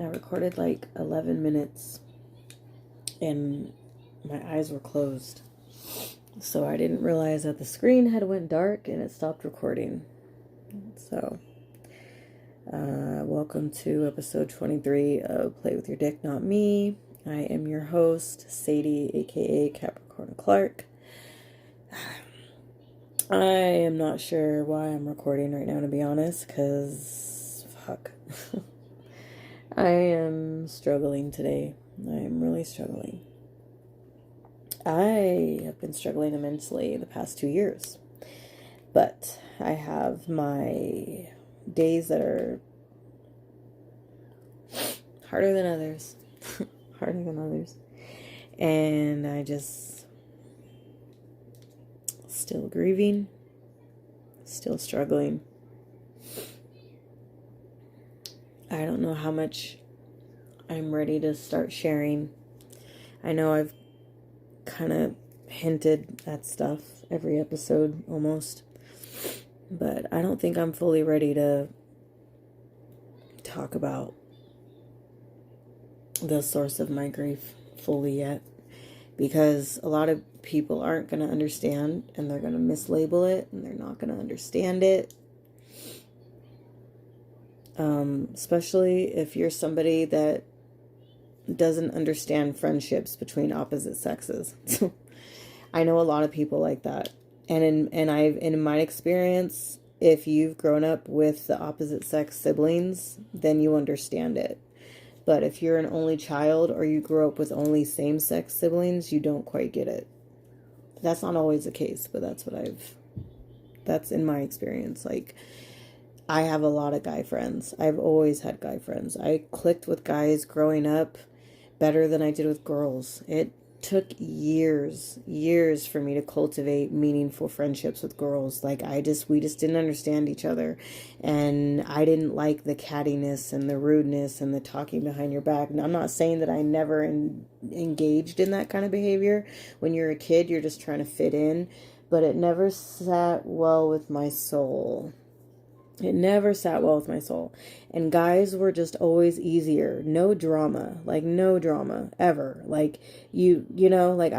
I recorded like 11 minutes and my eyes were closed. So I didn't realize that the screen had went dark and it stopped recording. So, welcome to episode 23 of Play With Your Dick, Not Me. I am your host, Sadie, aka Capricorn Clark. I am not sure why I'm recording right now, to be honest, because fuck. I am struggling today. I am really struggling. I have been struggling immensely the past 2 years. But I have my days that are harder than others. Harder than others. And I just still grieving. Still struggling. I don't know how much I'm ready to start sharing. I know I've kind of hinted at stuff every episode almost, but I don't think I'm fully ready to talk about the source of my grief fully yet, because a lot of people aren't going to understand, and they're going to mislabel it, and they're not going to understand it. Especially if you're somebody that doesn't understand friendships between opposite sexes. I know a lot of people like that. And in my experience, if you've grown up with the opposite sex siblings, then you understand it. But if you're an only child or you grew up with only same-sex siblings, you don't quite get it. That's not always the case, but that's in my experience. Like, I have a lot of guy friends. I've always had guy friends. I clicked with guys growing up better than I did with girls. It took years for me to cultivate meaningful friendships with girls. Like, we just didn't understand each other. And I didn't like the cattiness and the rudeness and the talking behind your back. And I'm not saying that I never engaged in that kind of behavior. When you're a kid, you're just trying to fit in. But it never sat well with my soul. It never sat well with my soul. And guys were just always easier. No drama. Like, no drama. Ever. Like, you know, like,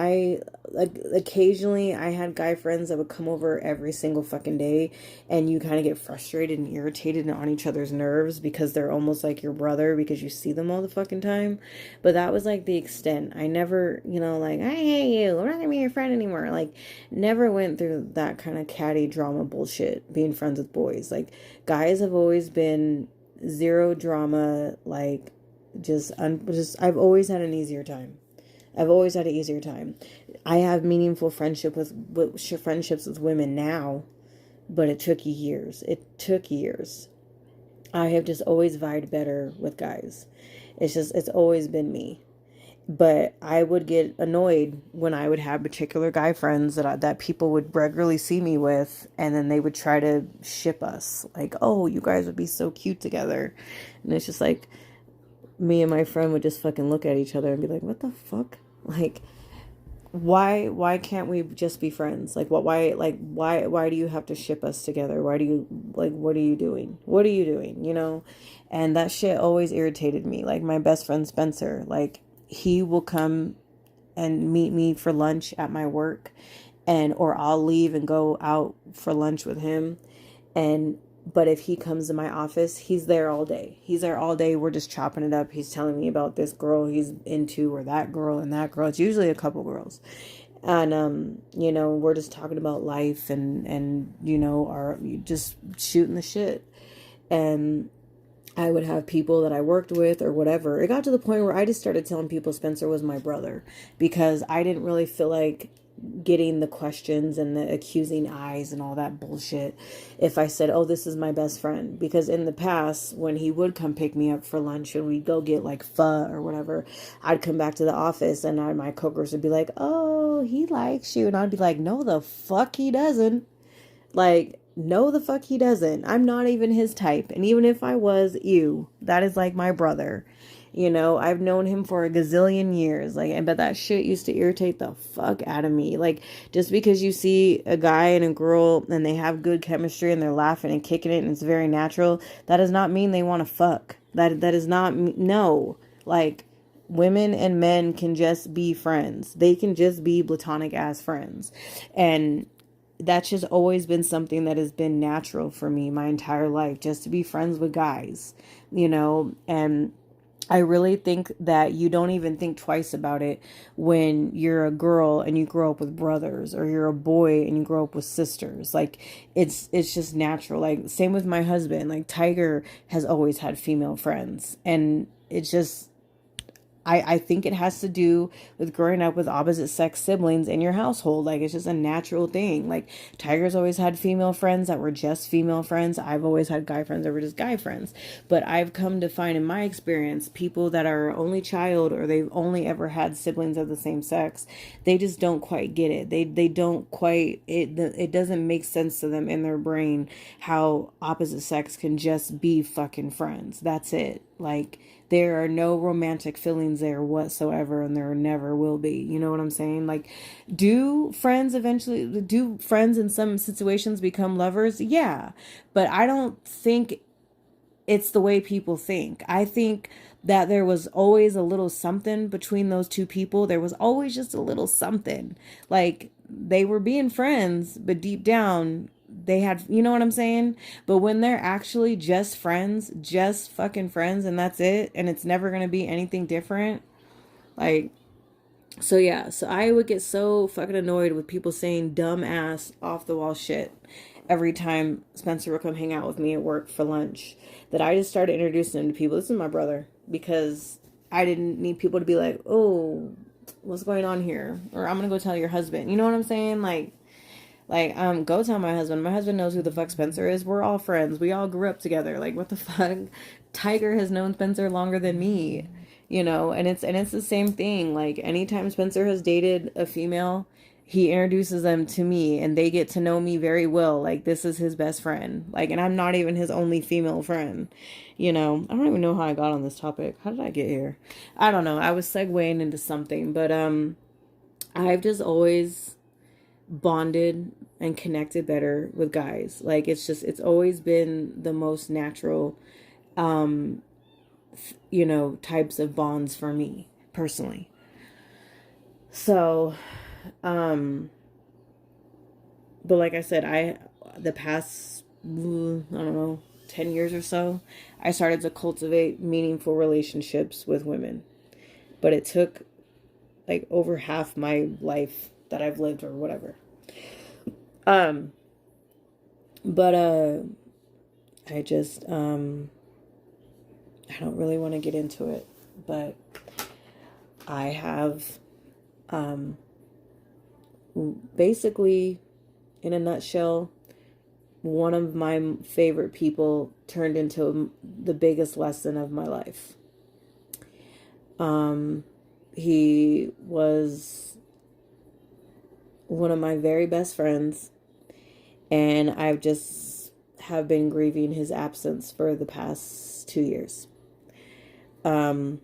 occasionally I had guy friends that would come over every single fucking day, and you kind of get frustrated and irritated and on each other's nerves because they're almost like your brother because you see them all the fucking time. But that was like the extent. I never, like, I hate you, I'm not gonna be your friend anymore. Like, never went through that kind of catty drama bullshit being friends with boys. Like, guys have always been zero drama. Like, I've always had an easier time. I have meaningful friendships with women now, but it took years. I have just always vibed better with guys. It's always been me. But I would get annoyed when I would have particular guy friends that people would regularly see me with, and then they would try to ship us. Like, oh, you guys would be so cute together. And it's just like, me and my friend would just fucking look at each other and be like, what the fuck? Like, why can't we just be friends? Like, why do you have to ship us together? Why do you, like, what are you doing? And that shit always irritated me. Like, my best friend Spencer, like, he will come and meet me for lunch at my work, or I'll leave and go out for lunch with him. But if he comes to my office, he's there all day. We're just chopping it up. He's telling me about this girl he's into, or that girl and that girl. It's usually a couple girls. And, we're just talking about life and are just shooting the shit. And I would have people that I worked with or whatever. It got to the point where I just started telling people Spencer was my brother, because I didn't really feel like getting the questions and the accusing eyes and all that bullshit if I said, oh, this is my best friend. Because in the past, when he would come pick me up for lunch and we'd go get like pho or whatever, I'd come back to the office and my coworkers would be like, oh, he likes you. And I'd be like, no, the fuck he doesn't. Like, no, the fuck he doesn't. I'm not even his type. And even if I was, that is like my brother. I've known him for a gazillion years. Like, but that shit used to irritate the fuck out of me. Like, just because you see a guy and a girl and they have good chemistry and they're laughing and kicking it and it's very natural, that does not mean they want to fuck. That is not, no. Like, women and men can just be friends. They can just be platonic ass friends. And that's just always been something that has been natural for me my entire life, just to be friends with guys, and I really think that you don't even think twice about it when you're a girl and you grow up with brothers, or you're a boy and you grow up with sisters. Like, it's just natural. Like, same with my husband. Like, Tiger has always had female friends, and it's just, I think it has to do with growing up with opposite sex siblings in your household. Like, it's just a natural thing. Like, Tiger's always had female friends that were just female friends. I've always had guy friends that were just guy friends. But I've come to find in my experience, people that are only child, or they've only ever had siblings of the same sex, they just don't quite get it. They don't quite, it doesn't make sense to them in their brain how opposite sex can just be fucking friends. That's it. Like, there are no romantic feelings there whatsoever, and there never will be. You know what I'm saying? Like, do friends in some situations become lovers? Yeah. But I don't think it's the way people think. I think that there was always a little something between those two people. There was always just a little something. Like, they were being friends, but deep down, they had, you know what I'm saying? But when they're actually just friends, just fucking friends, and that's it, and it's never going to be anything different, like, so yeah, so I would get so fucking annoyed with people saying dumb ass off the wall shit every time Spencer would come hang out with me at work for lunch, that I just started introducing him to people. This is my brother, because I didn't need people to be like, oh, what's going on here? Or, I'm gonna go tell your husband. You know what I'm saying? Go tell my husband. My husband knows who the fuck Spencer is. We're all friends. We all grew up together. Like, what the fuck? Tiger has known Spencer longer than me, and it's the same thing. Like, anytime Spencer has dated a female, he introduces them to me, and they get to know me very well. Like, this is his best friend. Like, and I'm not even his only female friend. I don't even know how I got on this topic. How did I get here? I don't know. I was segueing into something, but I've just always bonded and connected better with guys. Like, it's always been the most natural types of bonds for me personally. So but like I said, the past, I don't know, 10 years or so, I started to cultivate meaningful relationships with women. But it took like over half my life that I've lived, or whatever. But I just I don't really want to get into it, but I have basically, in a nutshell, one of my favorite people turned into the biggest lesson of my life. He was one of my very best friends, and I've just have been grieving his absence for the past 2 years. And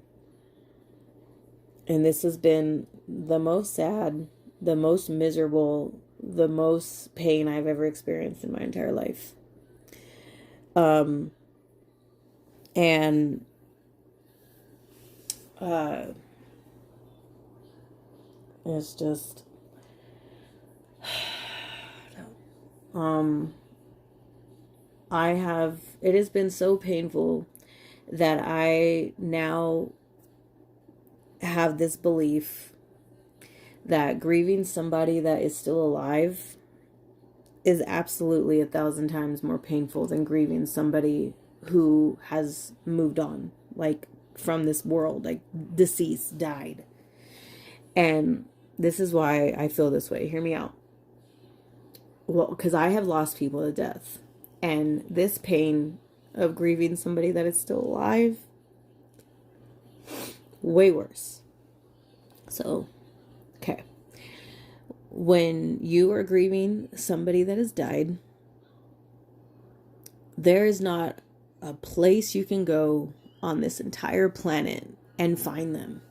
this has been the most sad, the most miserable, the most pain I've ever experienced in my entire life. And it's just it has been so painful that I now have this belief that grieving somebody that is still alive is absolutely 1,000 times more painful than grieving somebody who has moved on, like, from this world, like, deceased, died. And this is why I feel this way. Hear me out. Well, because I have lost people to death. And this pain of grieving somebody that is still alive, way worse. So, okay. When you are grieving somebody that has died, there is not a place you can go on this entire planet and find them.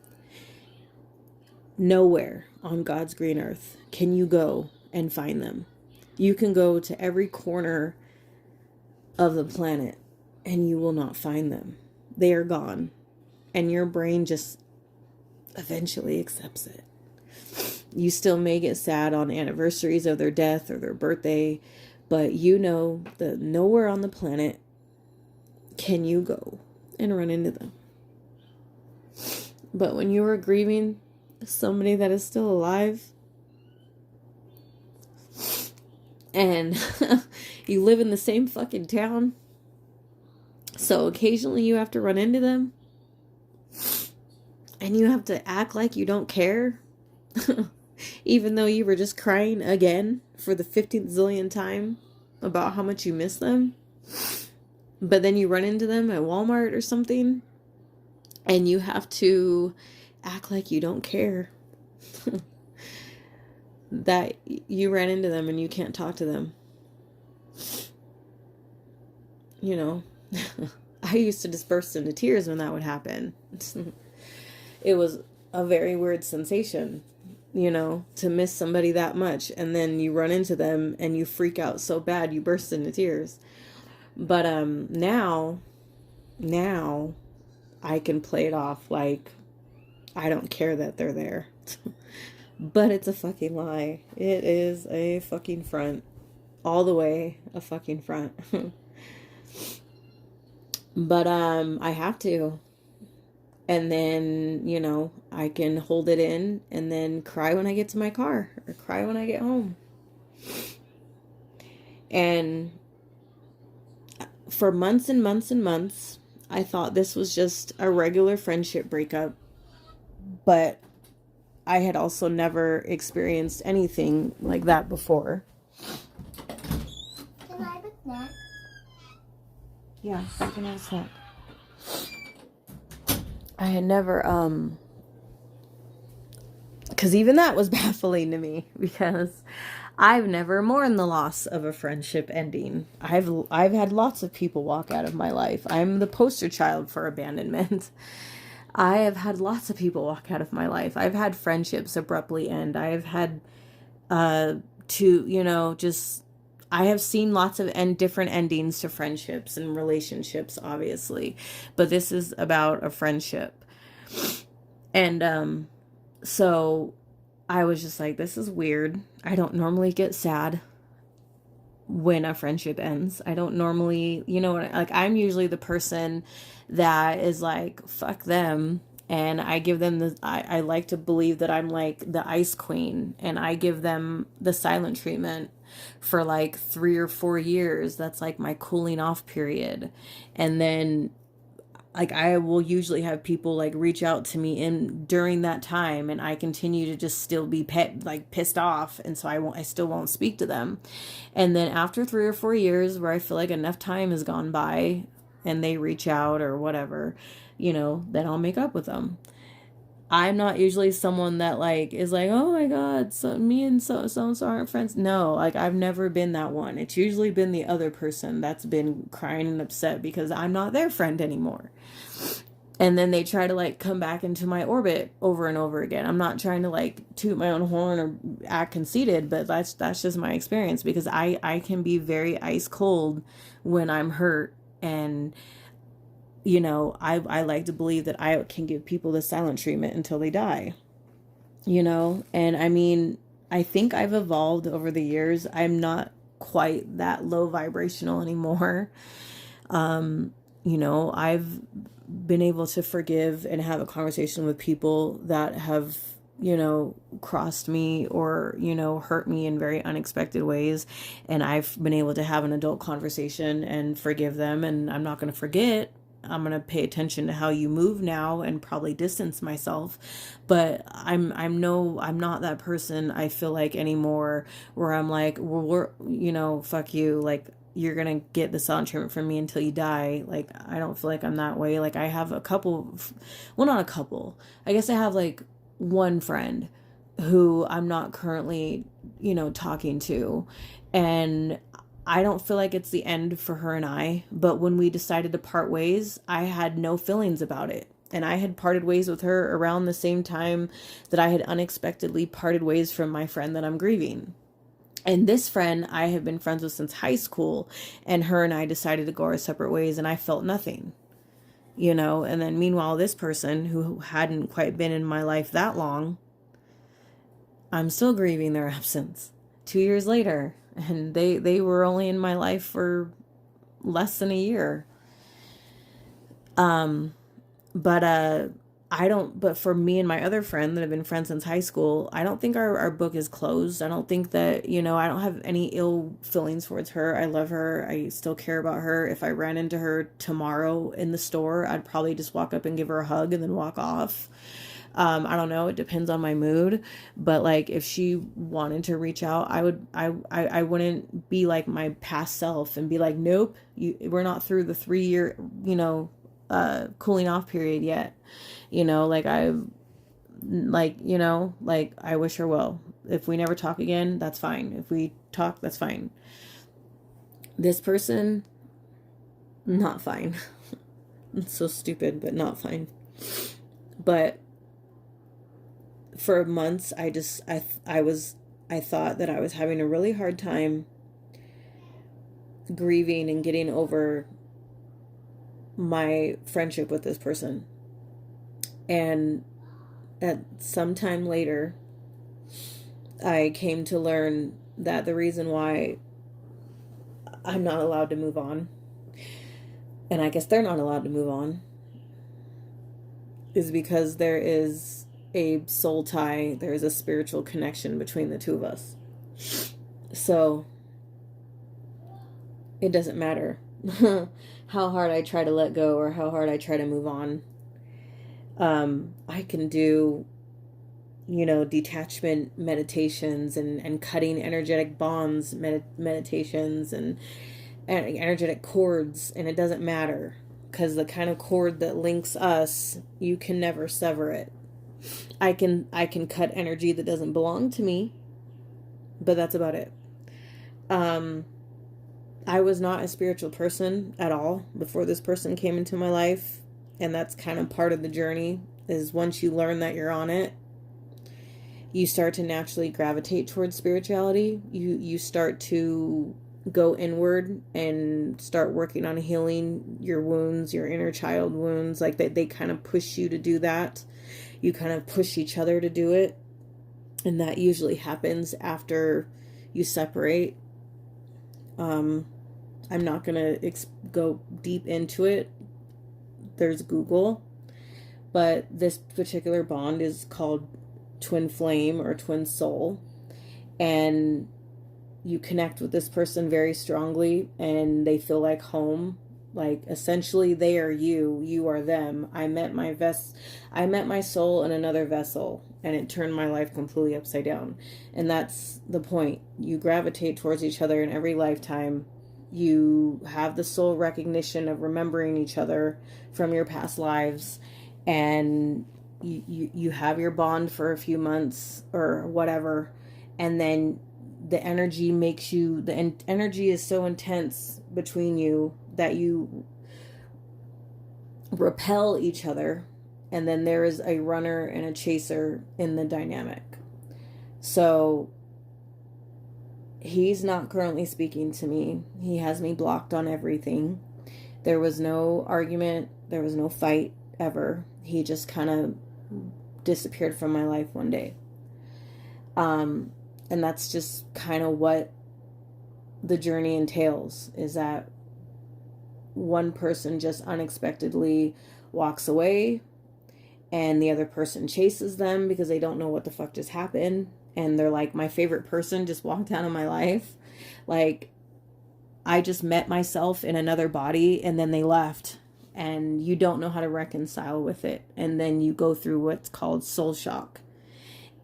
Nowhere on God's green earth can you go and find them. You can go to every corner of the planet and you will not find them. they are gone. And your brain just eventually accepts it. You still may get sad on anniversaries of their death or their birthday, but you know that nowhere on the planet can you go and run into them. But when you are grieving somebody that is still alive, and you live in the same fucking town, so occasionally you have to run into them, and you have to act like you don't care, even though you were just crying again for the 15th zillion time about how much you miss them. But then you run into them at Walmart or something, and you have to act like you don't care that you ran into them and you can't talk to them. You know, I used to just burst into tears when that would happen. It was a very weird sensation, you know, to miss somebody that much, and then you run into them and you freak out so bad you burst into tears. But now I can play it off like I don't care that they're there. But it's a fucking lie. It is a fucking front. All the way a fucking front. But I have to. And then, you know, I can hold it in and then cry when I get to my car or cry when I get home. And for months and months and months, I thought this was just a regular friendship breakup. But I had also never experienced anything like that before. Can I have a snack? Yeah, you can have a snack. I had never, because even that was baffling to me, because I've never mourned the loss of a friendship ending. I've had lots of people walk out of my life. I'm the poster child for abandonment. I have had lots of people walk out of my life. I've had friendships abruptly end. I have had, I have seen lots of different endings to friendships and relationships, obviously. But this is about a friendship. And so I was just like, this is weird. I don't normally get sad when a friendship ends. I don't normally, like, I'm usually the person that is like, fuck them. And I give them I like to believe that I'm like the ice queen, and I give them the silent treatment for like 3 or 4 years. That's like my cooling off period. And then like I will usually have people like reach out to me during that time, and I continue to just still be pissed off, and so I still won't speak to them. And then after 3 or 4 years where I feel like enough time has gone by and they reach out or whatever, then I'll make up with them. I'm not usually someone that like is like, oh my god, so me and so aren't friends. No, like I've never been that one. It's usually been the other person that's been crying and upset because I'm not their friend anymore. And then they try to like come back into my orbit over and over again. I'm not trying to like toot my own horn or act conceited, but that's just my experience, because I can be very ice cold when I'm hurt. And I like to believe that I can give people the silent treatment until they die, and I mean, I think I've evolved over the years. I'm not quite that low vibrational anymore. I've been able to forgive and have a conversation with people that have, crossed me or, hurt me in very unexpected ways. And I've been able to have an adult conversation and forgive them. And I'm not going to forget. I'm going to pay attention to how you move now and probably distance myself. But I'm not that person, I feel like, anymore, where I'm like, well, fuck you. Like, you're going to get the silent treatment from me until you die. Like, I don't feel like I'm that way. Like, I have a couple, well, not a couple. I guess I have like one friend who I'm not currently, talking to. And I don't feel like it's the end for her and I, but when we decided to part ways, I had no feelings about it. And I had parted ways with her around the same time that I had unexpectedly parted ways from my friend that I'm grieving. And this friend I have been friends with since high school, and her and I decided to go our separate ways, and I felt nothing. you know, and then meanwhile, this person who hadn't quite been in my life that long, I'm still grieving their absence 2 years later. And they were only in my life for less than a year. But but for me and my other friend that have been friends since high school, I don't think our book is closed. I don't think that, you know, I don't have any ill feelings towards her. I love her. I still care about her. If I ran into her tomorrow in the store, I'd probably just walk up and give her a hug and then walk off. I don't know. It depends on my mood. But like, if she wanted to reach out, I wouldn't be like my past self and be like, nope, we're not through the 3 year, you know, cooling off period yet. You know, like you know, like I wish her well. If we never talk again, that's fine. If we talk, that's fine. This person, not fine. It's so stupid, but not fine. But for months, I thought that I was having a really hard time grieving and getting over my friendship with this person. And at some time later, I came to learn that the reason why I'm not allowed to move on, and I guess they're not allowed to move on, is because there is a soul tie, there is a spiritual connection between the two of us. So it doesn't matter how hard I try to let go or how hard I try to move on. I can do, you know, detachment meditations and cutting energetic bonds meditations and energetic cords, and it doesn't matter, because the kind of cord that links us, you can never sever it. I can cut energy that doesn't belong to me, but that's about it. I was not a spiritual person at all before this person came into my life. And that's kind of part of the journey, is once you learn that you're on it, you start to naturally gravitate towards spirituality. You start to go inward and start working on healing your wounds, your inner child wounds. Like they kind of push you to do that. You kind of push each other to do it. And that usually happens after you separate. I'm not going to go deep into it. There's Google. But this particular bond is called twin flame or twin soul. And you connect with this person very strongly and they feel like home. Like essentially they are you, you are them. I met my soul in another vessel, and it turned my life completely upside down. And that's the point. You gravitate towards each other in every lifetime. You have the soul recognition of remembering each other from your past lives, and you have your bond for a few months or whatever, and then the energy is so intense between you that you repel each other, and then there is a runner and a chaser in the dynamic. So he's not currently speaking to me. He has me blocked on everything. There was no argument. There was no fight ever. He just kind of disappeared from my life one day. And that's just kind of what the journey entails, is that one person just unexpectedly walks away and the other person chases them because they don't know what the fuck just happened. And they're like, my favorite person just walked out of my life. Like, I just met myself in another body and then they left. And you don't know how to reconcile with it. And then you go through what's called soul shock.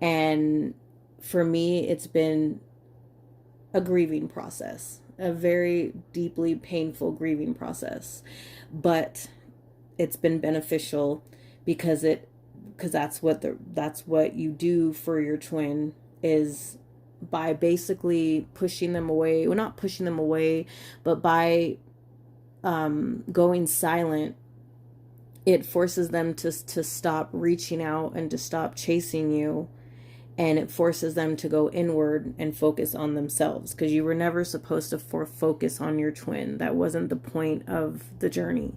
And for me, it's been a grieving process. A very deeply painful grieving process. But it's been beneficial because that's what you do for your twin, is by basically pushing them away. Well, not pushing them away, but by going silent, it forces them to stop reaching out and to stop chasing you, and it forces them to go inward and focus on themselves, because you were never supposed to focus on your twin. That wasn't the point of the journey.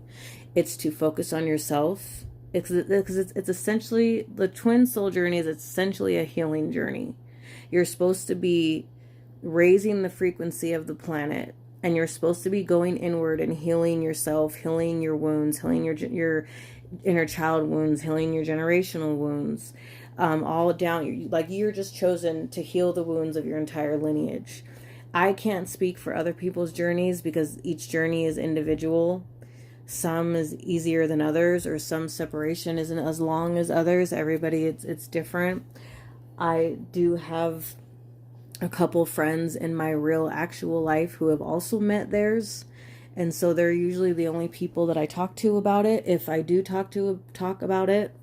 It's to focus on yourself. It's essentially, the twin soul journey is essentially a healing journey. You're supposed to be raising the frequency of the planet, and you're supposed to be going inward and healing yourself, healing your wounds, healing your inner child wounds, healing your generational wounds, all down. Like, you're just chosen to heal the wounds of your entire lineage. I can't speak for other people's journeys because each journey is individual. Some is easier than others, or some separation isn't as long as others. Everybody, it's different. I do have a couple friends in my real actual life who have also met theirs, and so they're usually the only people that I talk to about it, if I do talk about it,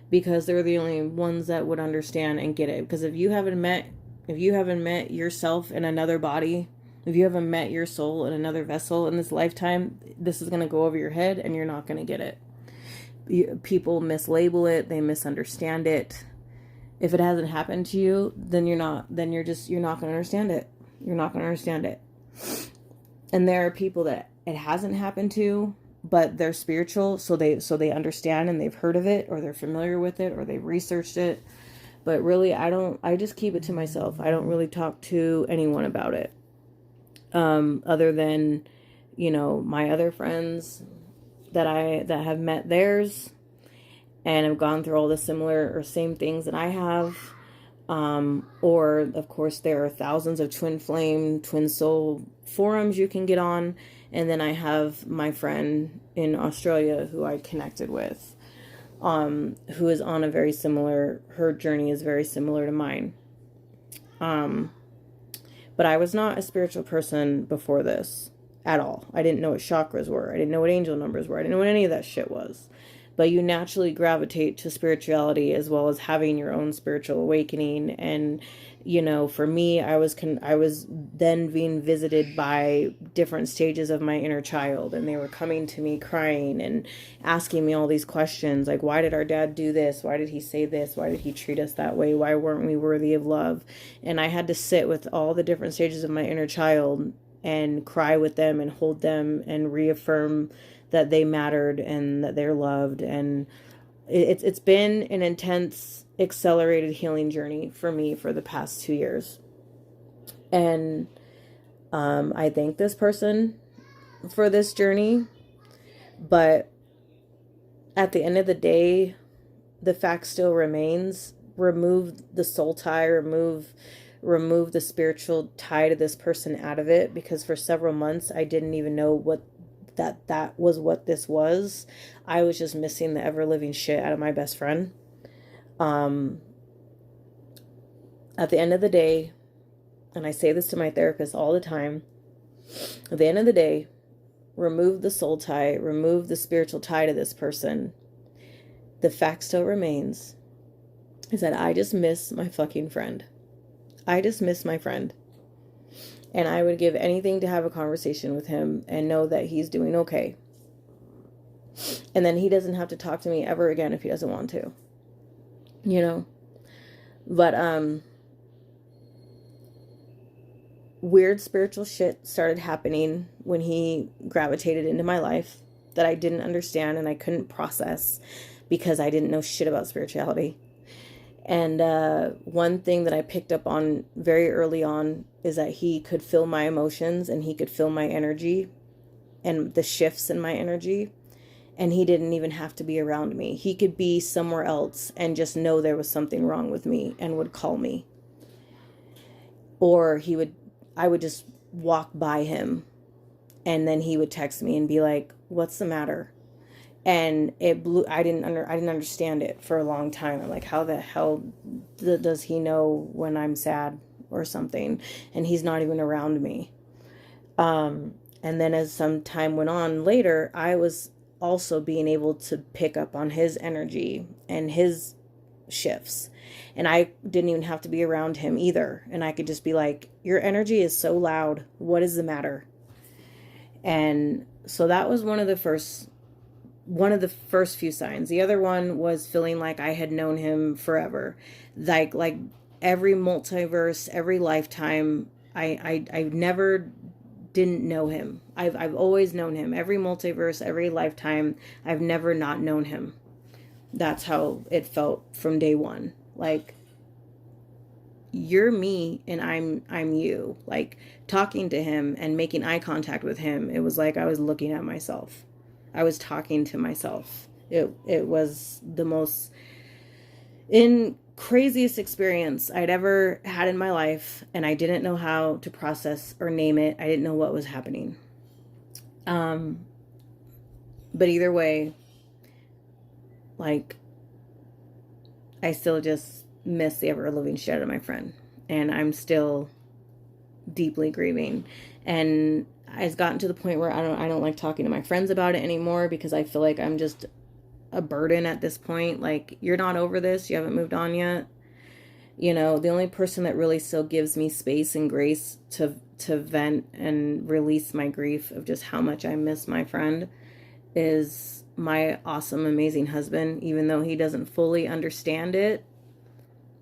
because they're the only ones that would understand and get it. Because if you haven't met yourself in another body, if you haven't met your soul in another vessel in this lifetime, this is going to go over your head and you're not going to get it. People mislabel it, they misunderstand it. If it hasn't happened to you, then you're not going to understand it. You're not going to understand it. And there are people that it hasn't happened to, but they're spiritual, so they understand, and they've heard of it, or they're familiar with it, or they've researched it. But really, I just keep it to myself. I don't really talk to anyone about it. Other than, my other friends that have met theirs and have gone through all the similar or same things that I have. Or, of course, there are thousands of twin flame, twin soul forums you can get on. And then I have my friend in Australia who I connected with, who is on her journey is very similar to mine. But I was not a spiritual person before this at all. I didn't know what chakras were. I didn't know what angel numbers were. I didn't know what any of that shit was. But you naturally gravitate to spirituality, as well as having your own spiritual awakening. And, for me, I was then being visited by different stages of my inner child. And they were coming to me crying and asking me all these questions. Like, why did our dad do this? Why did he say this? Why did he treat us that way? Why weren't we worthy of love? And I had to sit with all the different stages of my inner child and cry with them and hold them and reaffirm that they mattered and that they're loved. And it's been an intense, accelerated healing journey for me for the past 2 years. And I thank this person for this journey. But at the end of the day, the fact still remains. Remove the soul tie, remove the spiritual tie to this person out of it, because for several months I didn't even know what that was, what this was. I was just missing the ever-living shit out of my best friend. At the end of the day, and I say this to my therapist all the time, at the end of the day, remove the soul tie, remove the spiritual tie to this person. The fact still remains is that I just miss my fucking friend. I just miss my friend. And I would give anything to have a conversation with him and know that he's doing okay. And then he doesn't have to talk to me ever again if he doesn't want to. But weird spiritual shit started happening when he gravitated into my life that I didn't understand and I couldn't process because I didn't know shit about spirituality. And one thing that I picked up on very early on is that he could feel my emotions and he could feel my energy and the shifts in my energy. And he didn't even have to be around me. He could be somewhere else and just know there was something wrong with me and would call me. Or I would just walk by him and then he would text me and be like, "What's the matter?" And it blew. I didn't understand it for a long time. I'm like, how the hell does he know when I'm sad or something? And he's not even around me. And then as some time went on later, I was also being able to pick up on his energy and his shifts. And I didn't even have to be around him either. And I could just be like, "Your energy is so loud. What is the matter?" And so that was one of the first few signs. The other one was feeling like I had known him forever. Like every multiverse, every lifetime, I never didn't know him. I've always known him. Every multiverse, every lifetime, I've never not known him. That's how it felt from day one. Like, you're me and I'm you. Like, talking to him and making eye contact with him, it was like I was looking at myself. I was talking to myself. It was the most craziest experience I'd ever had in my life, and I didn't know how to process or name it. I didn't know what was happening. But either way, like, I still just miss the ever living shit out of my friend, and I'm still deeply grieving. And it's gotten to the point where I don't like talking to my friends about it anymore, because I feel like I'm just a burden at this point. Like, you're not over this, you haven't moved on yet. You know, the only person that really still gives me space and grace to vent and release my grief of just how much I miss my friend is my awesome, amazing husband. Even though he doesn't fully understand it,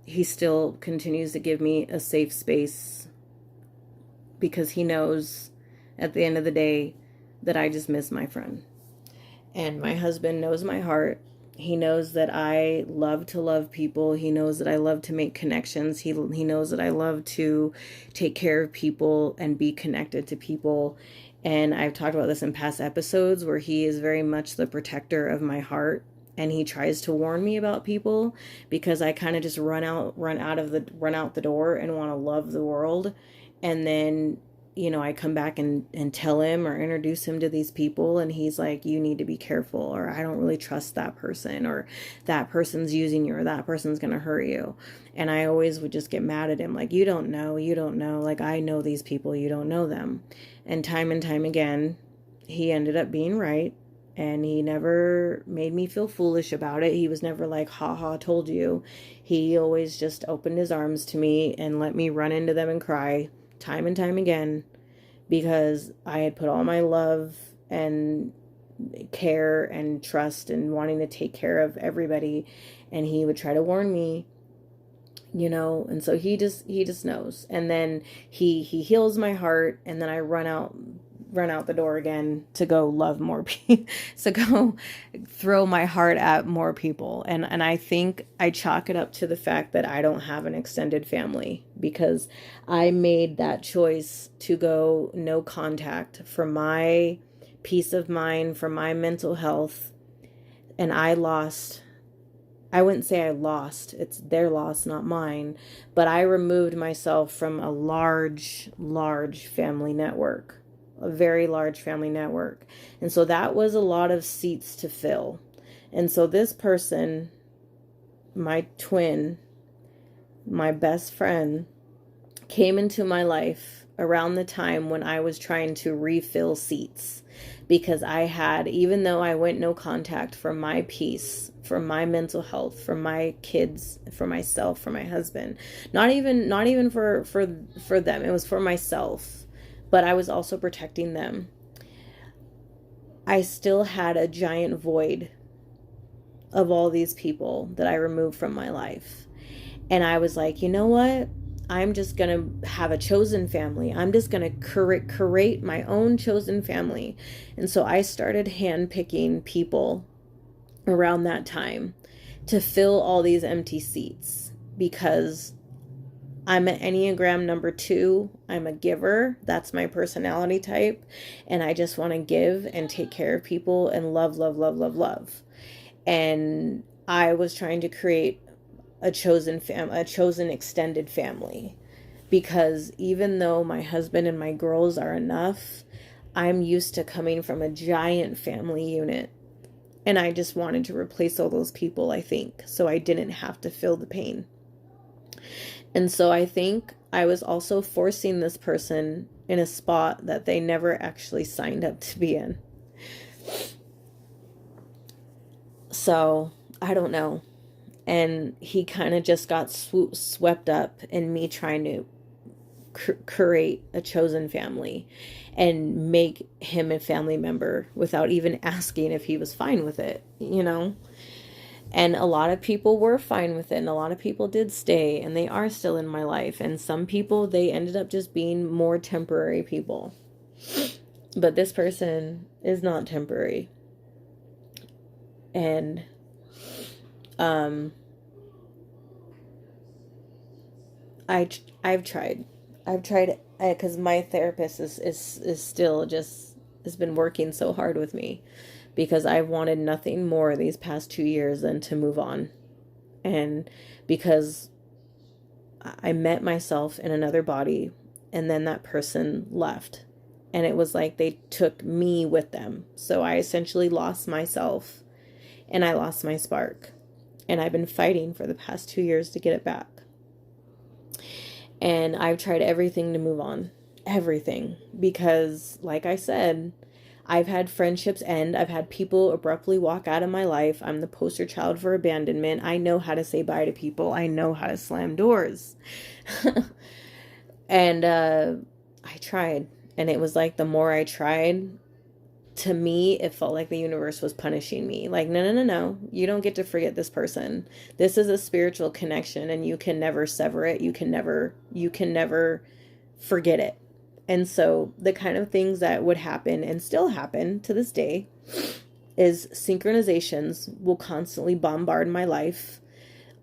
he still continues to give me a safe space, because he knows at the end of the day that I just miss my friend. And my husband knows my heart. He knows that I love to love people. He knows that I love to make connections. He knows that I love to take care of people and be connected to people. And I've talked about this in past episodes, where he is very much the protector of my heart. And he tries to warn me about people, because I kind of just run out the door and want to love the world. And then, you know, I come back and tell him or introduce him to these people, and he's like, you need to be careful, or I don't really trust that person, or that person's using you, or that person's going to hurt you. And I always would just get mad at him, like, you don't know. Like, I know these people, you don't know them. And time again, he ended up being right. And he never made me feel foolish about it. He was never like, ha ha, told you. He always just opened his arms to me and let me run into them and cry time and time again, because I had put all my love and care and trust and wanting to take care of everybody. And he would try to warn me, you know, and so he just knows. And then he heals my heart, and then I run out the door again to go love more people, to go throw my heart at more people. And I think I chalk it up to the fact that I don't have an extended family, because I made that choice to go no contact for my peace of mind, for my mental health. And I wouldn't say I lost, it's their loss, not mine, but I removed myself from a large family network. A very large family network. And so that was a lot of seats to fill. And so this person, my twin, my best friend, came into my life around the time when I was trying to refill seats, because I had, even though I went no contact for my peace, for my mental health, for my kids, for myself, for my husband, not even for them, it was for myself. But I was also protecting them. I still had a giant void of all these people that I removed from my life. And I was like, you know what? I'm just going to have a chosen family. I'm just going to create my own chosen family. And so I started handpicking people around that time to fill all these empty seats, because I'm an Enneagram number 2. I'm a giver. That's my personality type. And I just want to give and take care of people and love. And I was trying to create a chosen extended family, because even though my husband and my girls are enough, I'm used to coming from a giant family unit. And I just wanted to replace all those people, I think, so I didn't have to feel the pain. And so I think I was also forcing this person in a spot that they never actually signed up to be in. So I don't know. And he kind of just got swept up in me trying to create a chosen family and make him a family member without even asking if he was fine with it, you know? And a lot of people were fine with it, and a lot of people did stay, and they are still in my life. And some people, they ended up just being more temporary people. But this person is not temporary. And I've tried. Because my therapist is still just has been working so hard with me, because I've wanted nothing more these past 2 years than to move on. And because I met myself in another body, and then that person left, and it was like they took me with them. So I essentially lost myself, and I lost my spark, and I've been fighting for the past 2 years to get it back. And I've tried everything to move on. Everything. Because, like I said, I've had friendships end. I've had people abruptly walk out of my life. I'm the poster child for abandonment. I know how to say bye to people. I know how to slam doors. And I tried. And it was like the more I tried, to me, it felt like the universe was punishing me. Like, no. You don't get to forget this person. This is a spiritual connection, and you can never sever it. You can never forget it. And so the kind of things that would happen and still happen to this day is synchronizations will constantly bombard my life.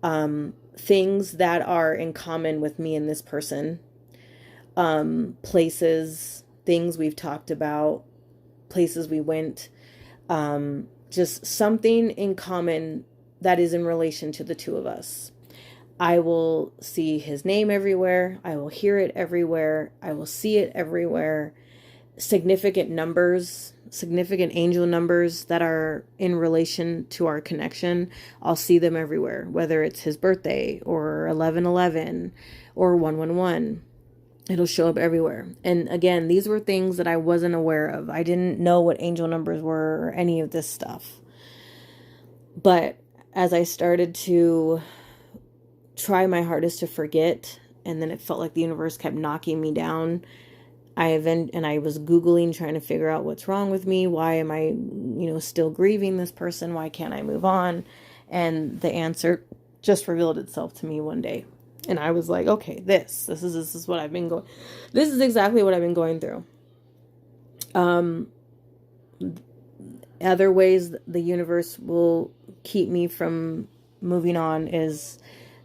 Things that are in common with me and this person. Places, things we've talked about, places we went, just something in common that is in relation to the two of us. I will see his name everywhere. I will hear it everywhere. I will see it everywhere. Significant numbers, significant angel numbers that are in relation to our connection, I'll see them everywhere, whether it's his birthday or 11/11 or 111. It'll show up everywhere. And again, these were things that I wasn't aware of. I didn't know what angel numbers were or any of this stuff. But as I started to try my hardest to forget, and then it felt like the universe kept knocking me down, I was Googling, trying to figure out what's wrong with me. Why am I, still grieving this person? Why can't I move on? And the answer just revealed itself to me one day. And I was like, okay, this is what I've been going. This is exactly what I've been going through. Other ways the universe will keep me from moving on is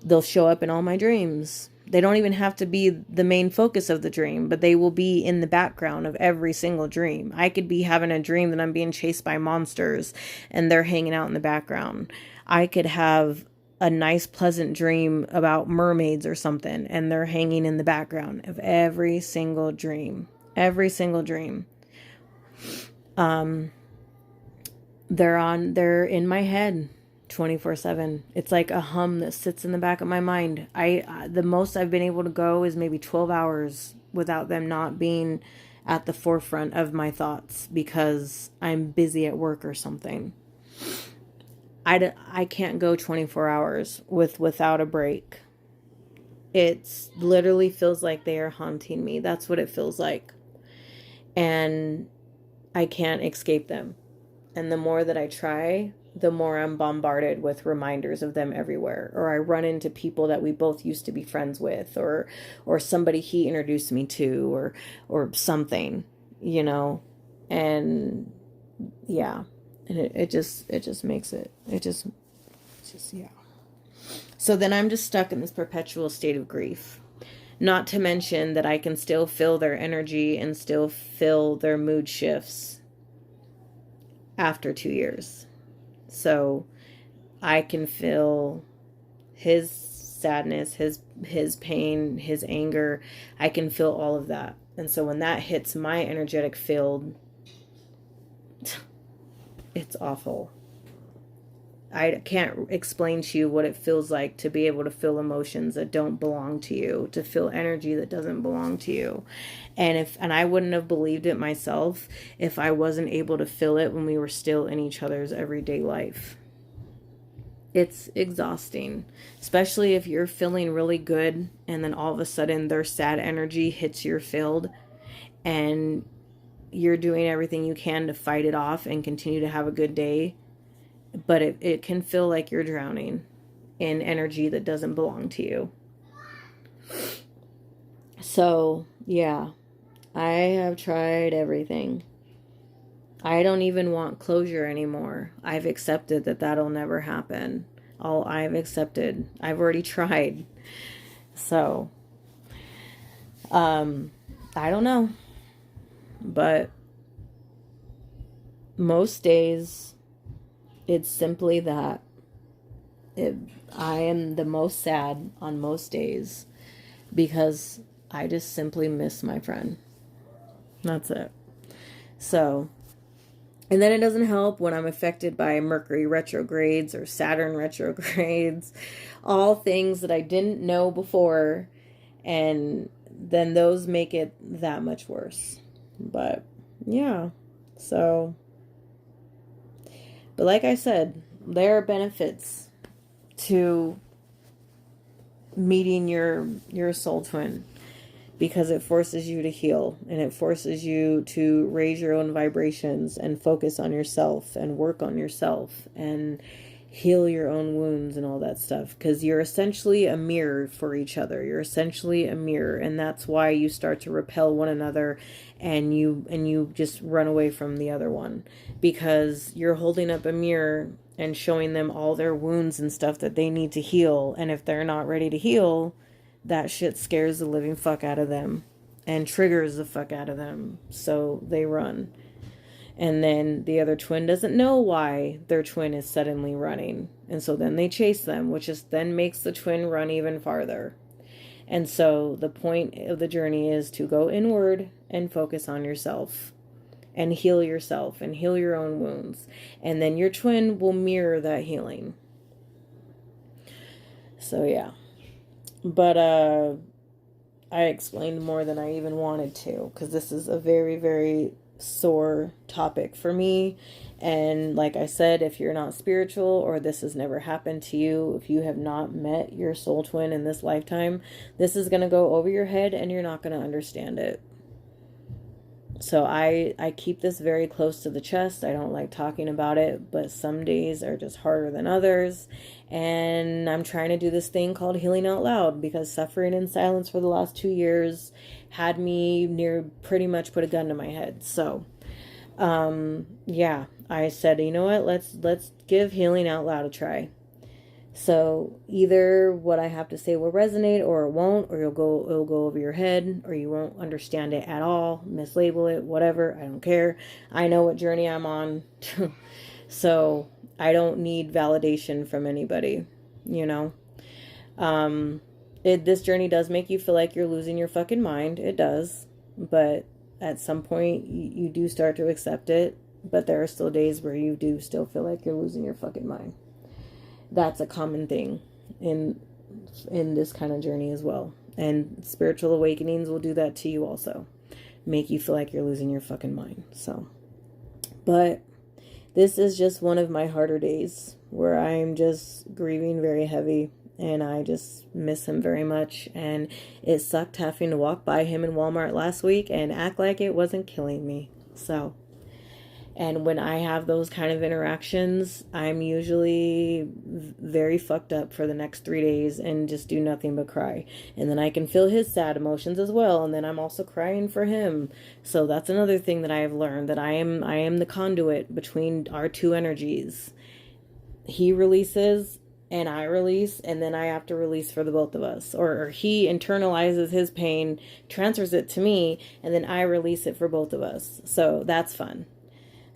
they'll show up in all my dreams. They don't even have to be the main focus of the dream, but they will be in the background of every single dream. I could be having a dream that I'm being chased by monsters, and they're hanging out in the background. I could have a nice, pleasant dream about mermaids or something, and they're hanging in the background of every single dream. Every single dream. They're in my head 24/7. It's like a hum that sits in the back of my mind. The most I've been able to go is maybe 12 hours without them not being at the forefront of my thoughts, because I'm busy at work or something. I can't go 24 hours without a break. It literally feels like they are haunting me. That's what it feels like. And I can't escape them. And the more that I try, the more I'm bombarded with reminders of them everywhere. Or I run into people that we both used to be friends with, or somebody he introduced me to, or something, and yeah. And it just makes it just, yeah. So then I'm just stuck in this perpetual state of grief. Not to mention that I can still feel their energy and still feel their mood shifts after 2 years. So I can feel his sadness, his pain, his anger. I can feel all of that. And so when that hits my energetic field, it's awful. I can't explain to you what it feels like to be able to feel emotions that don't belong to you, to feel energy that doesn't belong to you. And I wouldn't have believed it myself if I wasn't able to feel it when we were still in each other's everyday life. It's exhausting, especially if you're feeling really good and then all of a sudden their sad energy hits your field, and you're doing everything you can to fight it off and continue to have a good day. but it can feel like you're drowning in energy that doesn't belong to you. So, yeah, I have tried everything. I don't even want closure anymore. I've accepted that that'll never happen. I've accepted. I've already tried. So, I don't know. But most days, it's simply that. I am the most sad on most days because I just simply miss my friend. That's it. So, and then it doesn't help when I'm affected by Mercury retrogrades or Saturn retrogrades, all things that I didn't know before, and then those make it that much worse. But yeah, so, but like I said, there are benefits to meeting your soul twin, because it forces you to heal, and it forces you to raise your own vibrations and focus on yourself and work on yourself and heal your own wounds and all that stuff, because you're essentially a mirror for each other. You're essentially a mirror, and that's why you start to repel one another, and you just run away from the other one, because you're holding up a mirror and showing them all their wounds and stuff that they need to heal. And if they're not ready to heal, that shit scares the living fuck out of them and triggers the fuck out of them, so they run. And then the other twin doesn't know why their twin is suddenly running, and so then they chase them, which is then makes the twin run even farther. And so the point of the journey is to go inward and focus on yourself and heal yourself and heal your own wounds, and then your twin will mirror that healing. So yeah. But I explained more than I even wanted to, because this is a very, very sore topic for me. And like I said, if you're not spiritual, or this has never happened to you, if you have not met your soul twin in this lifetime, this is going to go over your head and you're not going to understand it. So I keep this very close to the chest. I don't like talking about it, but some days are just harder than others. And I'm trying to do this thing called healing out loud, because suffering in silence for the last 2 years had me near pretty much put a gun to my head. So, yeah, I said, you know what, let's give healing out loud a try. So either what I have to say will resonate, or it won't, or it'll go over your head, or you won't understand it at all, mislabel it, whatever. I don't care. I know what journey I'm on. So I don't need validation from anybody, you know. This journey does make you feel like you're losing your fucking mind. It does. But at some point you do start to accept it. But there are still days where you do still feel like you're losing your fucking mind. That's a common thing in this kind of journey as well. And spiritual awakenings will do that to you also. Make you feel like you're losing your fucking mind. So, but this is just one of my harder days where I'm just grieving very heavy, and I just miss him very much. And it sucked having to walk by him in Walmart last week and act like it wasn't killing me. So, and when I have those kind of interactions, I'm usually very fucked up for the next 3 days and just do nothing but cry. And then I can feel his sad emotions as well. And then I'm also crying for him. So that's another thing that I have learned, that I am the conduit between our two energies. He releases and I release, and then I have to release for the both of us. Or he internalizes his pain, transfers it to me, and then I release it for both of us. So that's fun.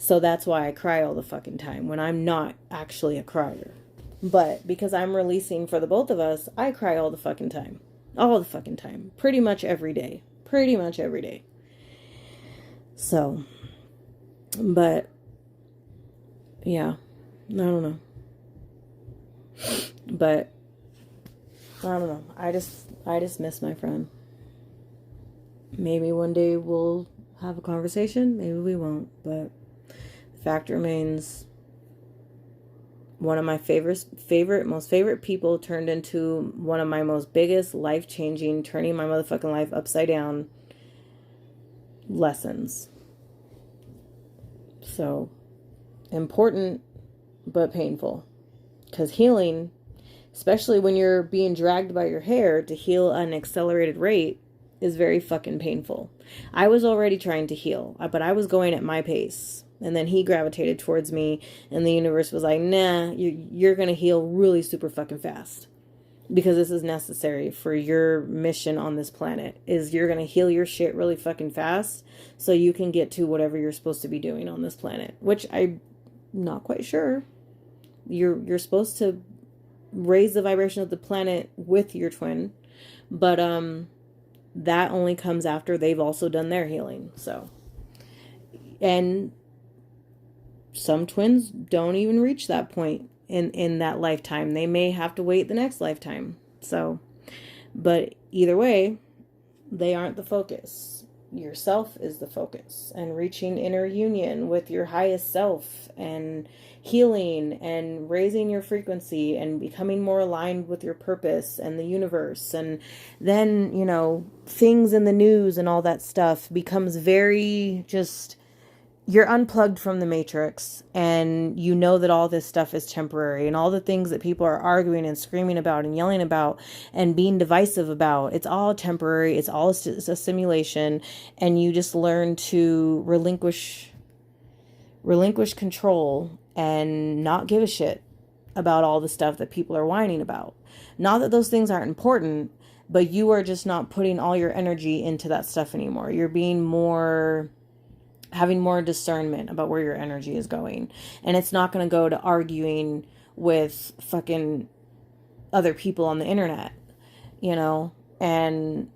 So that's why I cry all the fucking time when I'm not actually a crier. But because I'm releasing for the both of us, I cry all the fucking time. All the fucking time. Pretty much every day. Pretty much every day. So, but, yeah, I don't know. But, I don't know. I just miss my friend. Maybe one day we'll have a conversation. Maybe we won't, but fact remains, one of my most favorite people turned into one of my most biggest life-changing, turning my motherfucking life upside down lessons. So important but painful. Because healing, especially when you're being dragged by your hair to heal at an accelerated rate, is very fucking painful. I was already trying to heal, but I was going at my pace. And then he gravitated towards me, and the universe was like, nah, you're going to heal really super fucking fast. Because this is necessary for your mission on this planet. Is you're going to heal your shit really fucking fast so you can get to whatever you're supposed to be doing on this planet. Which I'm not quite sure. You're supposed to raise the vibration of the planet with your twin. But that only comes after they've also done their healing. So, and some twins don't even reach that point in that lifetime. They may have to wait the next lifetime. So, but either way, they aren't the focus. Yourself is the focus, and reaching inner union with your highest self and healing and raising your frequency and becoming more aligned with your purpose and the universe. And then, you know, things in the news and all that stuff becomes very just, you're unplugged from the matrix, and you know that all this stuff is temporary, and all the things that people are arguing and screaming about and yelling about and being divisive about, it's all temporary. It's all a simulation. And you just learn to relinquish control and not give a shit about all the stuff that people are whining about. Not that those things aren't important, but you are just not putting all your energy into that stuff anymore. You're being having more discernment about where your energy is going. And it's not going to go to arguing with fucking other people on the internet, you know, and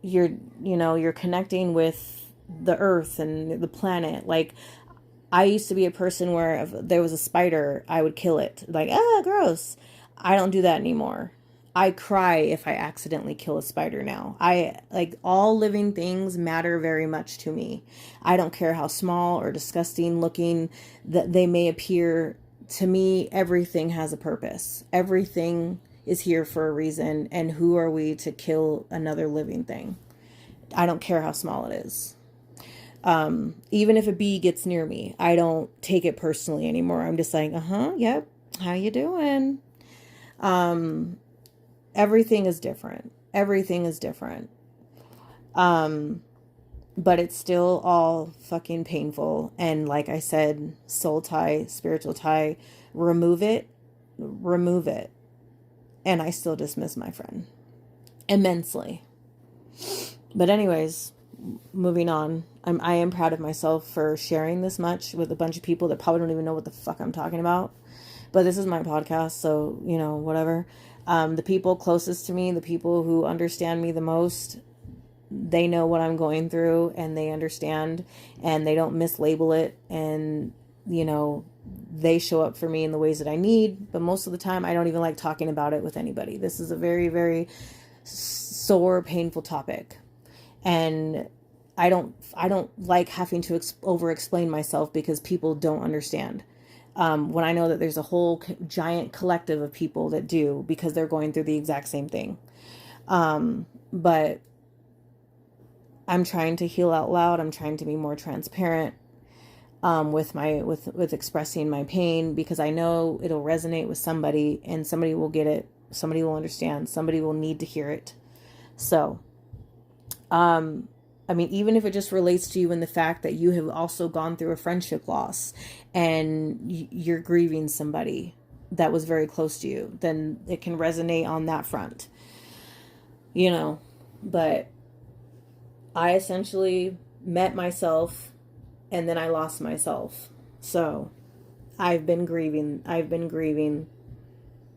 you're connecting with the earth and the planet. Like, I used to be a person where if there was a spider, I would kill it. Like, gross. I don't do that anymore. I cry if I accidentally kill a spider now. All living things matter very much to me. I don't care how small or disgusting looking that they may appear. To me, everything has a purpose. Everything is here for a reason. And who are we to kill another living thing? I don't care how small it is. Even if a bee gets near me, I don't take it personally anymore. I'm just like, yep. How you doing? Everything is different. Everything is different. But it's still all fucking painful. And like I said, soul tie, spiritual tie, remove it. And I still dismiss my friend immensely. But anyways, moving on. I am proud of myself for sharing this much with a bunch of people that probably don't even know what the fuck I'm talking about. But this is my podcast, so, you know, whatever. The people closest to me, the people who understand me the most, they know what I'm going through, and they understand, and they don't mislabel it, and, you know, they show up for me in the ways that I need. But most of the time, I don't even like talking about it with anybody. This is a very, very sore, painful topic. And I don't like having to over-explain myself because people don't understand. When I know that there's a whole giant collective of people that do, because they're going through the exact same thing. But I'm trying to heal out loud. I'm trying to be more transparent with expressing my pain, because I know it'll resonate with somebody, and somebody will get it. Somebody will understand. Somebody will need to hear it. So, I mean, even if it just relates to you in the fact that you have also gone through a friendship loss and you're grieving somebody that was very close to you, then it can resonate on that front, you know. But I essentially met myself, and then I lost myself. So I've been grieving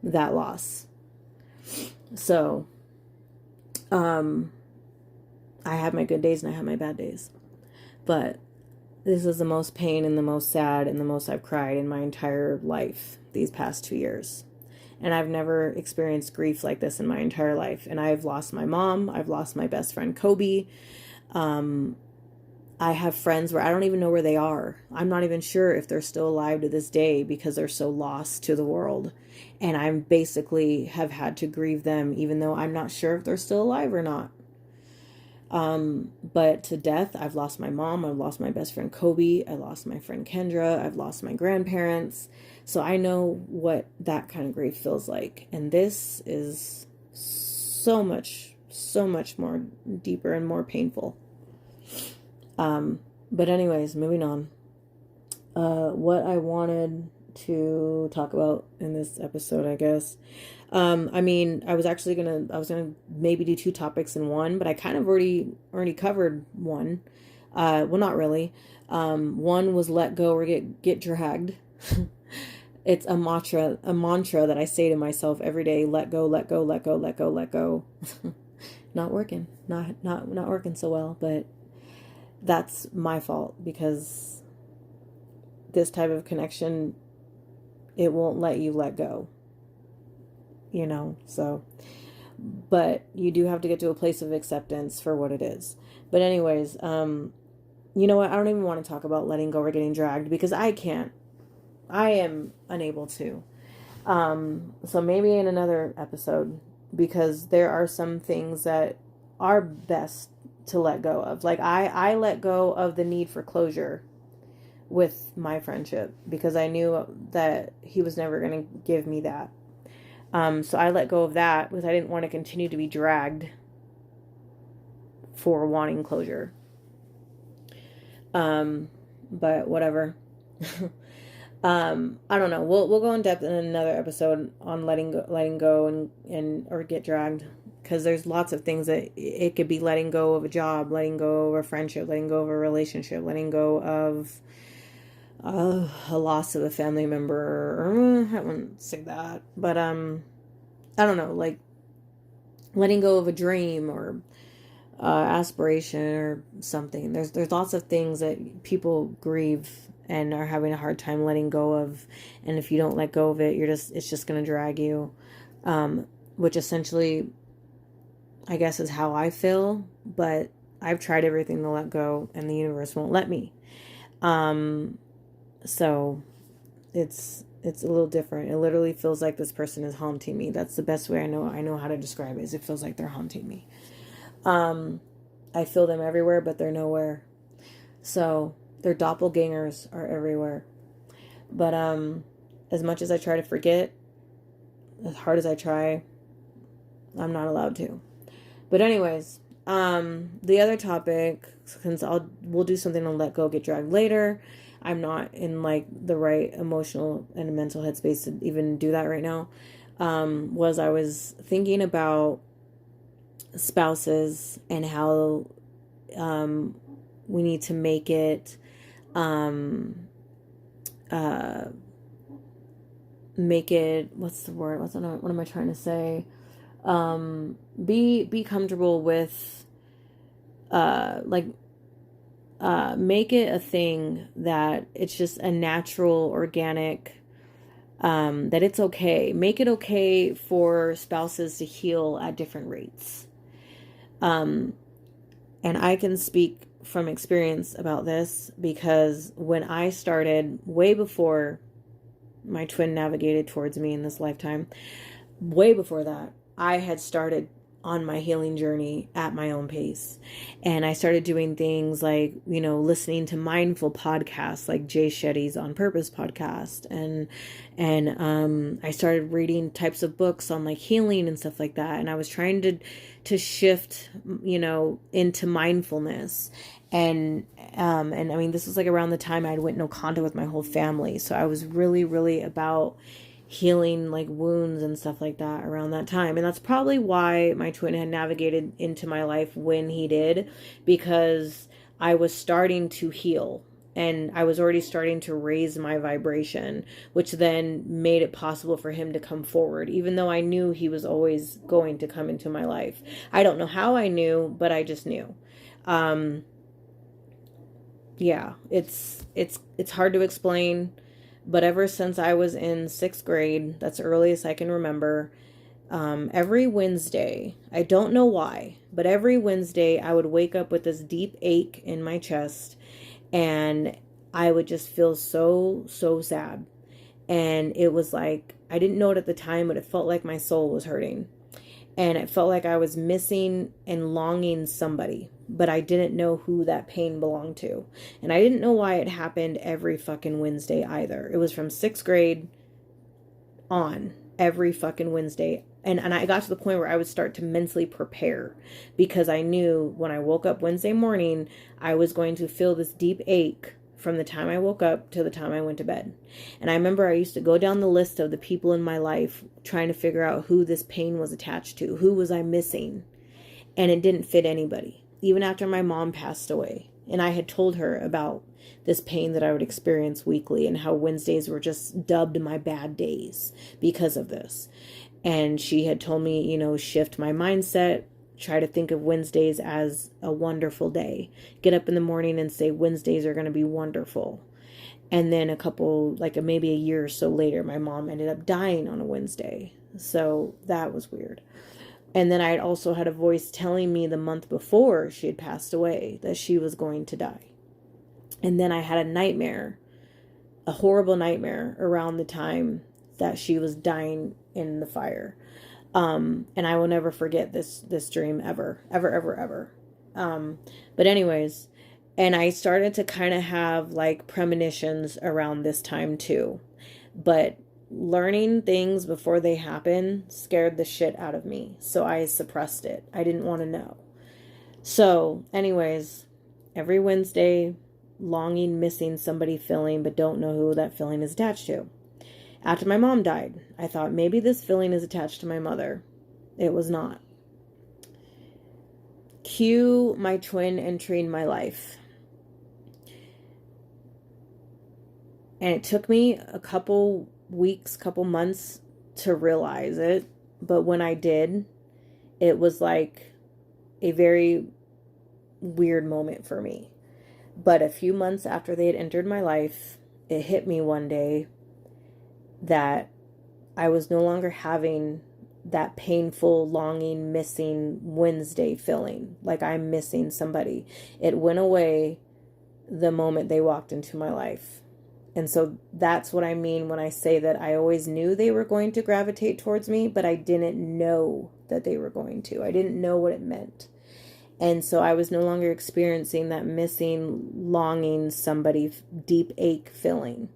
that loss. So, I have my good days and I have my bad days. But this is the most pain and the most sad and the most I've cried in my entire life these past 2 years. And I've never experienced grief like this in my entire life. And I've lost my mom. I've lost my best friend, Kobe. I have friends where I don't even know where they are. I'm not even sure if they're still alive to this day because they're so lost to the world. And I basically have had to grieve them, even though I'm not sure if they're still alive or not. But to death, I've lost my mom, I've lost my best friend Kobe, I lost my friend Kendra, I've lost my grandparents. So I know what that kind of grief feels like. And this is so much more deeper and more painful. But anyways, moving on. What I wanted to talk about in this episode, I guess. I mean, I was gonna maybe do two topics in one, but I kind of already covered one. Well, not really. One was let go or get dragged. It's a mantra that I say to myself every day: let go, let go, let go, let go, let go. Not working, not working so well, but that's my fault because this type of connection, it won't let you let go, so, but you do have to get to a place of acceptance for what it is. But anyways, you know what? I don't even want to talk about letting go or getting dragged because I am unable to. So maybe in another episode, because there are some things that are best to let go of. Like I let go of the need for closure with my friendship because I knew that he was never going to give me that. So I let go of that because I didn't want to continue to be dragged for wanting closure. But whatever. I don't know. We'll go in depth in another episode on letting go and or get dragged, because there's lots of things that it could be: letting go of a job, letting go of a friendship, letting go of a relationship, letting go of a loss of a family member. I wouldn't say that, but I don't know, like letting go of a dream or aspiration or something. There's lots of things that people grieve and are having a hard time letting go of, and if you don't let go of it, it's just going to drag you, which essentially, I guess, is how I feel. But I've tried everything to let go, and the universe won't let me. So it's a little different. It literally feels like this person is haunting me. That's the best way I know how to describe it. Is it feels like they're haunting me. I feel them everywhere, but they're nowhere. So their doppelgangers are everywhere. But as much as I try to forget, as hard as I try, I'm not allowed to. But anyways, the other topic, since we'll do something on let go, get dragged later. I'm not in like the right emotional and mental headspace to even do that right now. Was I was thinking about spouses and how we need to make it what's the word, what am I trying to say, be comfortable with make it a thing that it's just a natural, organic, that it's okay. Make it okay for spouses to heal at different rates. And I can speak from experience about this because when I started, way before my twin navigated towards me in this lifetime, way before that, I had started on my healing journey at my own pace. And I started doing things like, listening to mindful podcasts like Jay Shetty's On Purpose podcast. And I started reading types of books on like healing and stuff like that. And I was trying to shift, into mindfulness. And I mean, this was like around the time I went no contact with my whole family. So I was really, really about healing like wounds and stuff like that around that time. And that's probably why my twin had navigated into my life when he did, because I was starting to heal and I was already starting to raise my vibration, which then made it possible for him to come forward, even though I knew he was always going to come into my life. I don't know how I knew, but I just knew. Yeah, it's hard to explain. But ever since I was in 6th grade, that's the earliest I can remember, every Wednesday, I don't know why, but every Wednesday I would wake up with this deep ache in my chest and I would just feel so, so sad. And it was like, I didn't know it at the time, but it felt like my soul was hurting. And it felt like I was missing and longing somebody but I didn't know who that pain belonged to. And I didn't know why it happened every fucking Wednesday either. It was from 6th grade on, every fucking Wednesday. And I got to the point where I would start to mentally prepare, because I knew when I woke up Wednesday morning, I was going to feel this deep ache from the time I woke up to the time I went to bed. And I remember I used to go down the list of the people in my life trying to figure out who this pain was attached to. Who was I missing? And it didn't fit anybody. Even after my mom passed away. And I had told her about this pain that I would experience weekly, and how Wednesdays were just dubbed my bad days because of this. And she had told me, shift my mindset, try to think of Wednesdays as a wonderful day. Get up in the morning and say Wednesdays are going to be wonderful. And then maybe a year or so later, my mom ended up dying on a Wednesday. So that was weird. And then I had also had a voice telling me the month before she had passed away that she was going to die. And then I had a nightmare, a horrible nightmare around the time that she was dying in the fire. And I will never forget this dream ever, ever, ever, ever. But anyways, and I started to kind of have like premonitions around this time too. But learning things before they happen scared the shit out of me. So I suppressed it. I didn't want to know. So anyways, every Wednesday, longing, missing, somebody feeling, but don't know who that feeling is attached to. After my mom died, I thought maybe this feeling is attached to my mother. It was not. Cue my twin entering my life. And it took me a couple weeks, couple months to realize it. But when I did, it was like a very weird moment for me. But a few months after they had entered my life, it hit me one day that I was no longer having that painful, longing, missing Wednesday feeling, like I'm missing somebody. It went away the moment they walked into my life. And so that's what I mean when I say that I always knew they were going to gravitate towards me, but I didn't know that they were going to. I didn't know what it meant. And so I was no longer experiencing that missing, longing, somebody, deep ache feeling.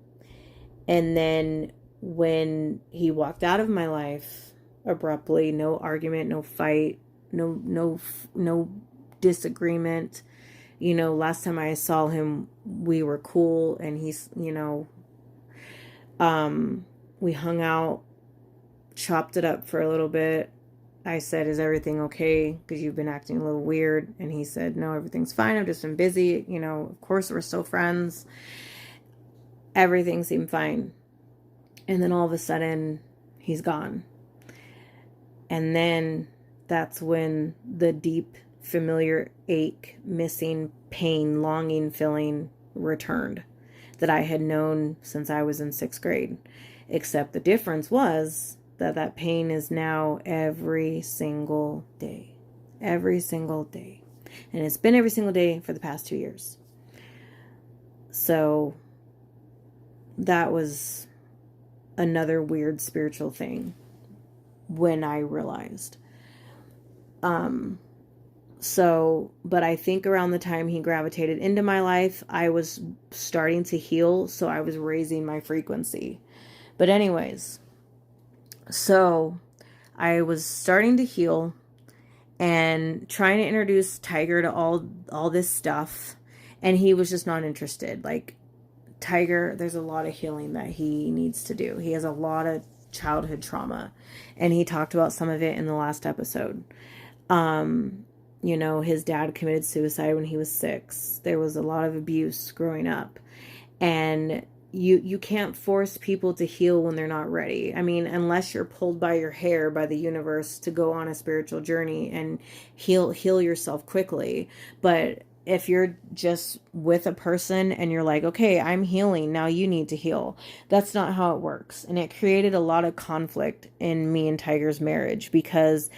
And then when he walked out of my life abruptly, no argument, no fight, no disagreement. Last time I saw him, we were cool, and he's, we hung out, chopped it up for a little bit. I said, is everything okay? Because you've been acting a little weird. And he said, no, everything's fine. I've just been busy. Of course we're still friends. Everything seemed fine. And then all of a sudden, he's gone. And then that's when the deep, familiar ache, missing, pain, longing feeling returned that I had known since I was in 6th grade. Except the difference was that pain is now every single day. Every single day. And it's been every single day for the past 2 years. So that was another weird spiritual thing when I realized. But I think around the time he gravitated into my life, I was starting to heal, so I was raising my frequency. But anyways, so I was starting to heal and trying to introduce Tiger to all this stuff, and he was just not interested. Like, Tiger, there's a lot of healing that he needs to do. He has a lot of childhood trauma, and he talked about some of it in the last episode. His dad committed suicide when he was 6. There was a lot of abuse growing up, and you can't force people to heal when they're not ready. I mean, unless you're pulled by your hair by the universe to go on a spiritual journey and heal yourself quickly. But if you're just with a person and you're like, okay, I'm healing, now you need to heal. That's not how it works. And it created a lot of conflict in me and Tiger's marriage, because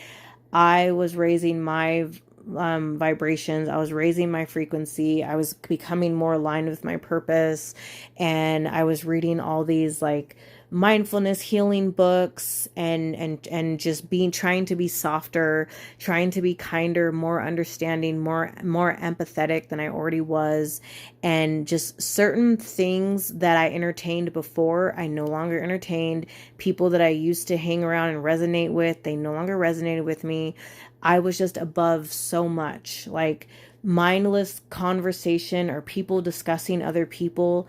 I was raising my vibrations. I was raising my frequency. I was becoming more aligned with my purpose. And I was reading all these like mindfulness healing books and just being trying to be softer, trying to be kinder, more understanding, more empathetic than I already was. And just certain things that I entertained before, I no longer entertained. People that I used to hang around and resonate with, they no longer resonated with me. I was just above so much. Like mindless conversation or people discussing other people,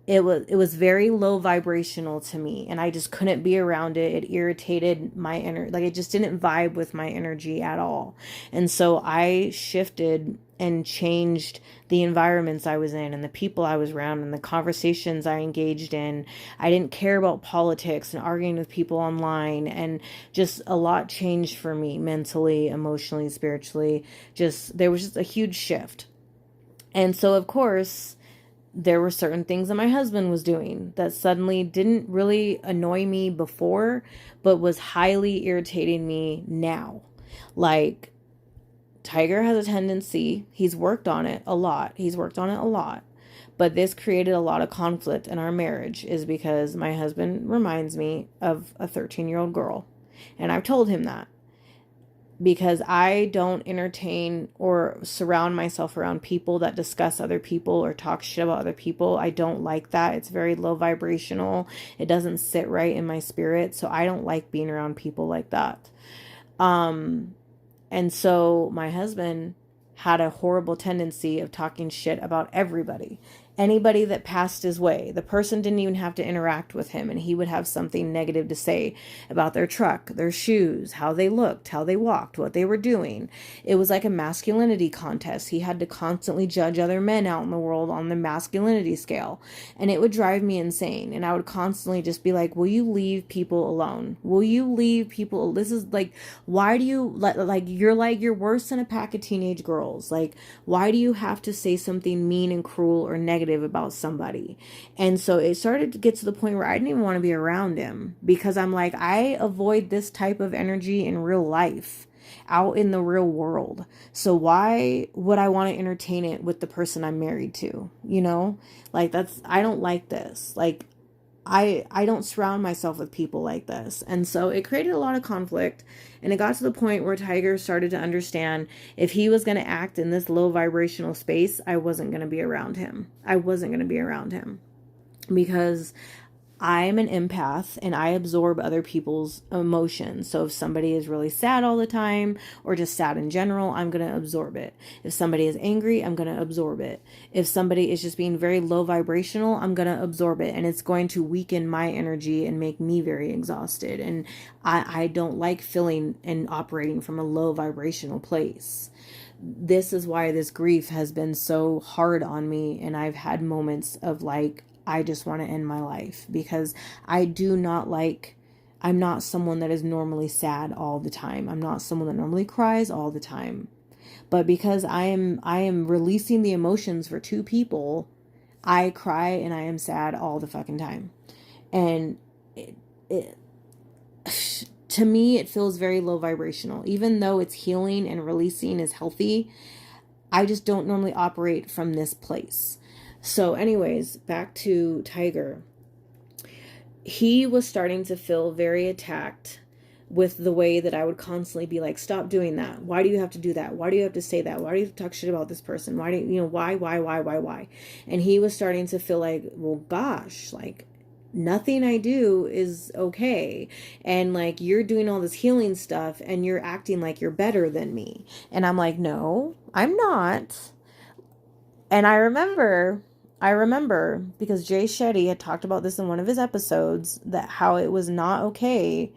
it was very low vibrational to me, and I just couldn't be around it. It irritated my energy. Like it just didn't vibe with my energy at all. And so I shifted and changed the environments I was in and the people I was around and the conversations I engaged in. I didn't care about politics and arguing with people online, and just a lot changed for me mentally, emotionally, spiritually. Just there was just a huge shift. And so of course there were certain things that my husband was doing that suddenly didn't really annoy me before, but was highly irritating me now. Like, Tiger has a tendency, he's worked on it a lot. He's worked on it a lot. But this created a lot of conflict in our marriage, is because my husband reminds me of a 13-year-old girl. And I've told him that, because I don't entertain or surround myself around people that discuss other people or talk shit about other people. I don't like that. It's very low vibrational. It doesn't sit right in my spirit. So I don't like being around people like that. And so my husband had a horrible tendency of talking shit about everybody. Anybody that passed his way, the person didn't even have to interact with him, and he would have something negative to say about their truck, their shoes, how they looked, how they walked, what they were doing. It was like a masculinity contest. He had to constantly judge other men out in the world on the masculinity scale, and it would drive me insane. And I would constantly just be like, will you leave people alone? Will you leave people? This is like, why do you like you're worse than a pack of teenage girls. Like, why do you have to say something mean and cruel or negative about somebody? And so it started to get to the point where I didn't even want to be around him, because I'm like, I avoid this type of energy in real life, out in the real world. So why would I want to entertain it with the person I'm married to? Like, I don't like this. Like, I don't surround myself with people like this. And so it created a lot of conflict. And it got to the point where Tiger started to understand, if he was going to act in this low vibrational space, I wasn't going to be around him. I wasn't going to be around him, because I'm an empath and I absorb other people's emotions. So if somebody is really sad all the time, or just sad in general, I'm going to absorb it. If somebody is angry, I'm going to absorb it. If somebody is just being very low vibrational, I'm going to absorb it. And it's going to weaken my energy and make me very exhausted. And I don't like feeling and operating from a low vibrational place. This is why this grief has been so hard on me. And I've had moments of like, I just want to end my life, because I'm not someone that is normally sad all the time. I'm not someone that normally cries all the time. But because I am releasing the emotions for two people, I cry and I am sad all the fucking time. And it to me, it feels very low vibrational. Even though it's healing and releasing is healthy, I just don't normally operate from this place. So anyways, back to Tiger. He was starting to feel very attacked with the way that I would constantly be like, stop doing that. Why do you have to do that? Why do you have to say that? Why do you have to talk shit about this person? Why do you, why? And he was starting to feel like, well, gosh, like, nothing I do is okay. And like, you're doing all this healing stuff and you're acting like you're better than me. And I'm like, no, I'm not. And I remember because Jay Shetty had talked about this in one of his episodes, that how it was not okay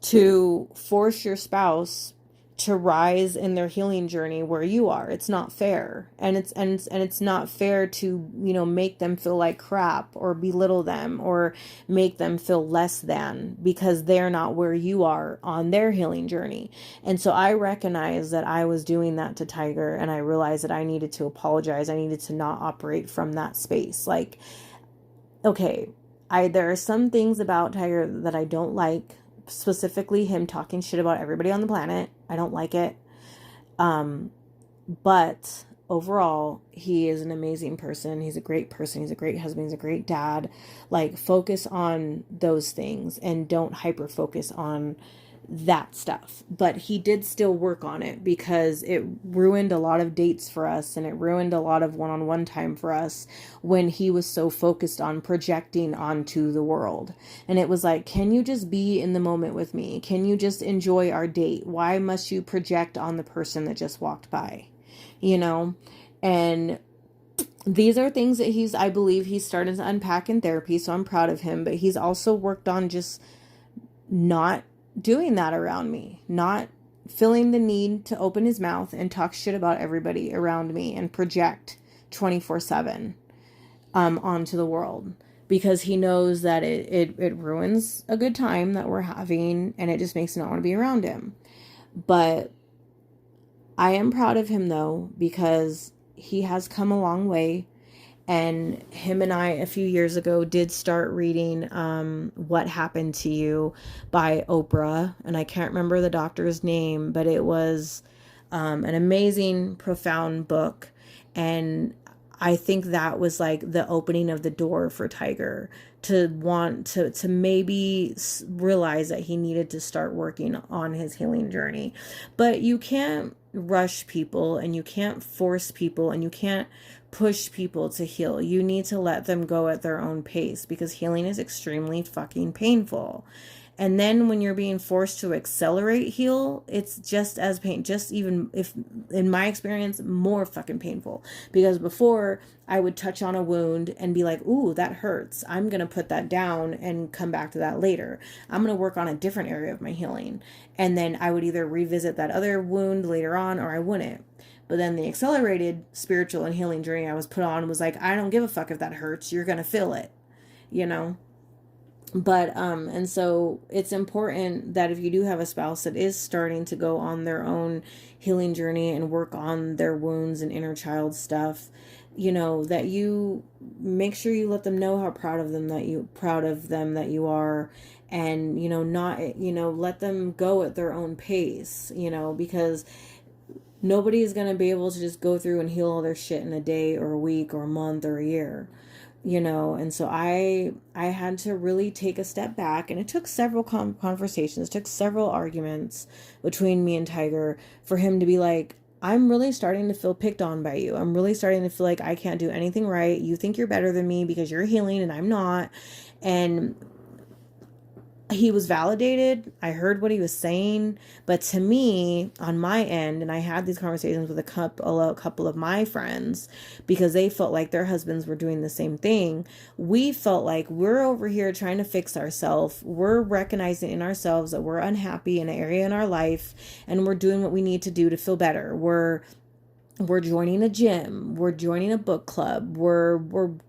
to force your spouse to rise in their healing journey where you are. It's not fair. And it's not fair to, make them feel like crap or belittle them or make them feel less than because they're not where you are on their healing journey. And so I recognized that I was doing that to Tiger, and I realized that I needed to apologize. I needed to not operate from that space. Like, okay, there are some things about Tiger that I don't like, specifically him talking shit about everybody on the planet. I don't like it. But overall, he is an amazing person. He's a great person. He's a great husband. He's a great dad. Like, focus on those things and don't hyper focus on that stuff. But he did still work on it because it ruined a lot of dates for us, and it ruined a lot of one-on-one time for us when he was so focused on projecting onto the world. And it was like, can you just be in the moment with me? Can you just enjoy our date? Why must you project on the person that just walked by? You know? And these are things that I believe he's starting to unpack in therapy, so I'm proud of him. But he's also worked on just not doing that around me, not feeling the need to open his mouth and talk shit about everybody around me and project 24/7 onto the world, because he knows that it ruins a good time that we're having, and it just makes me not want to be around him. But I am proud of him, though, because he has come a long way. And him and I, a few years ago, did start reading What Happened to You by Oprah. And I can't remember the doctor's name, but it was an amazing, profound book. And I think that was like the opening of the door for Tiger to want to maybe realize that he needed to start working on his healing journey. But you can't rush people, and you can't force people, and you can't push people to heal. You need to let them go at their own pace, because healing is extremely fucking painful. And then when you're being forced to accelerate heal, it's just as just even if, in my experience, more fucking painful. Because before, I would touch on a wound and be like, ooh, that hurts. I'm going to put that down and come back to that later. I'm going to work on a different area of my healing. And then I would either revisit that other wound later on, or I wouldn't. But then the accelerated spiritual and healing journey I was put on was like, I don't give a fuck if that hurts. You're going to feel it, you know? But and so it's important that if you do have a spouse that is starting to go on their own healing journey and work on their wounds and inner child stuff, you know, that you make sure you let them know how proud of them that you are. And, you know, not, you know, let them go at their own pace, you know, because nobody is going to be able to just go through and heal all their shit in a day or a week or a month or a year, you know. And so I had to really take a step back, and it took several conversations, took several arguments between me and Tiger for him to be like, I'm really starting to feel picked on by you. I'm really starting to feel like I can't do anything right. You think you're better than me because you're healing and I'm not. And he was validated. I heard what he was saying, but to me, on my end, and I had these conversations with a couple of my friends, because they felt like their husbands were doing the same thing. We felt like we're over here trying to fix ourselves. We're recognizing in ourselves that we're unhappy in an area in our life, and we're doing what we need to do to feel better. We're joining a gym, we're joining a book club, we're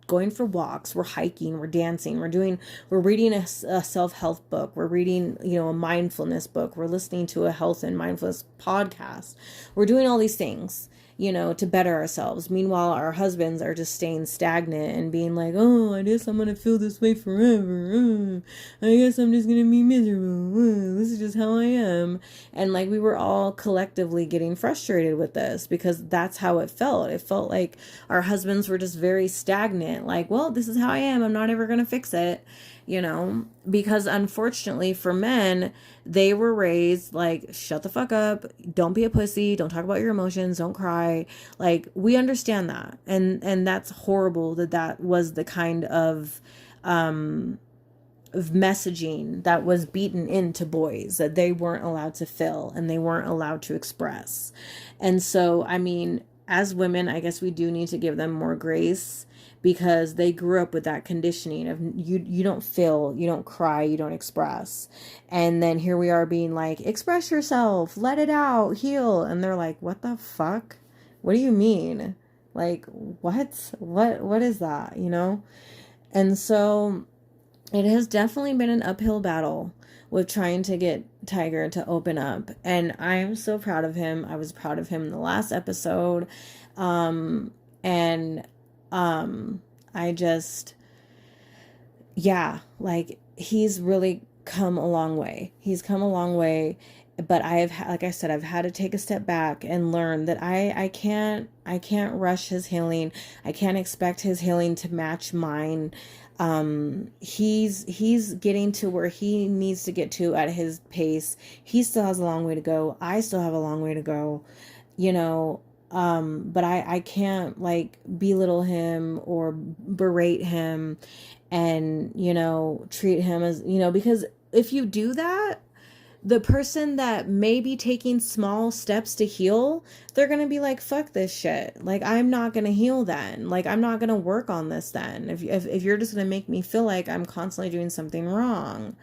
going for walks, we're hiking, we're dancing, we're reading a self-help book, we're reading, you know, a mindfulness book, we're listening to a health and mindfulness podcast. We're doing all these things, you know, to better ourselves. Meanwhile, our husbands are just staying stagnant and being like, oh, I guess I'm going to feel this way forever. I guess I'm just going to be miserable. This is just how I am. And like, we were all collectively getting frustrated with this, because that's how it felt. It felt like our husbands were just very stagnant. Like, well, this is how I am. I'm not ever going to fix it. You know, because unfortunately for men, they were raised like, shut the fuck up, don't be a pussy, don't talk about your emotions, don't cry. Like, we understand that. And that's horrible that was the kind of messaging that was beaten into boys, that they weren't allowed to feel and they weren't allowed to express. And so, I mean, as women, I guess we do need to give them more grace, because they grew up with that conditioning of you don't feel, you don't cry, you don't express. And then here we are being like, express yourself, let it out, heal. And they're like, what the fuck? What do you mean? Like, what is that, you know? And so it has definitely been an uphill battle with trying to get Tiger to open up. And I am so proud of him. I was proud of him in the last episode. I just, yeah, like, he's really come a long way. He's come a long way, but like I said, I've had to take a step back and learn that I can't rush his healing. I can't expect his healing to match mine. He's getting to where he needs to get to at his pace. He still has a long way to go. I still have a long way to go, you know. But I can't like belittle him or berate him and, you know, treat him as, you know, because if you do that, the person that may be taking small steps to heal, they're going to be like, fuck this shit. Like, I'm not going to heal then. Like, I'm not going to work on this then. If you're just going to make me feel like I'm constantly doing something wrong.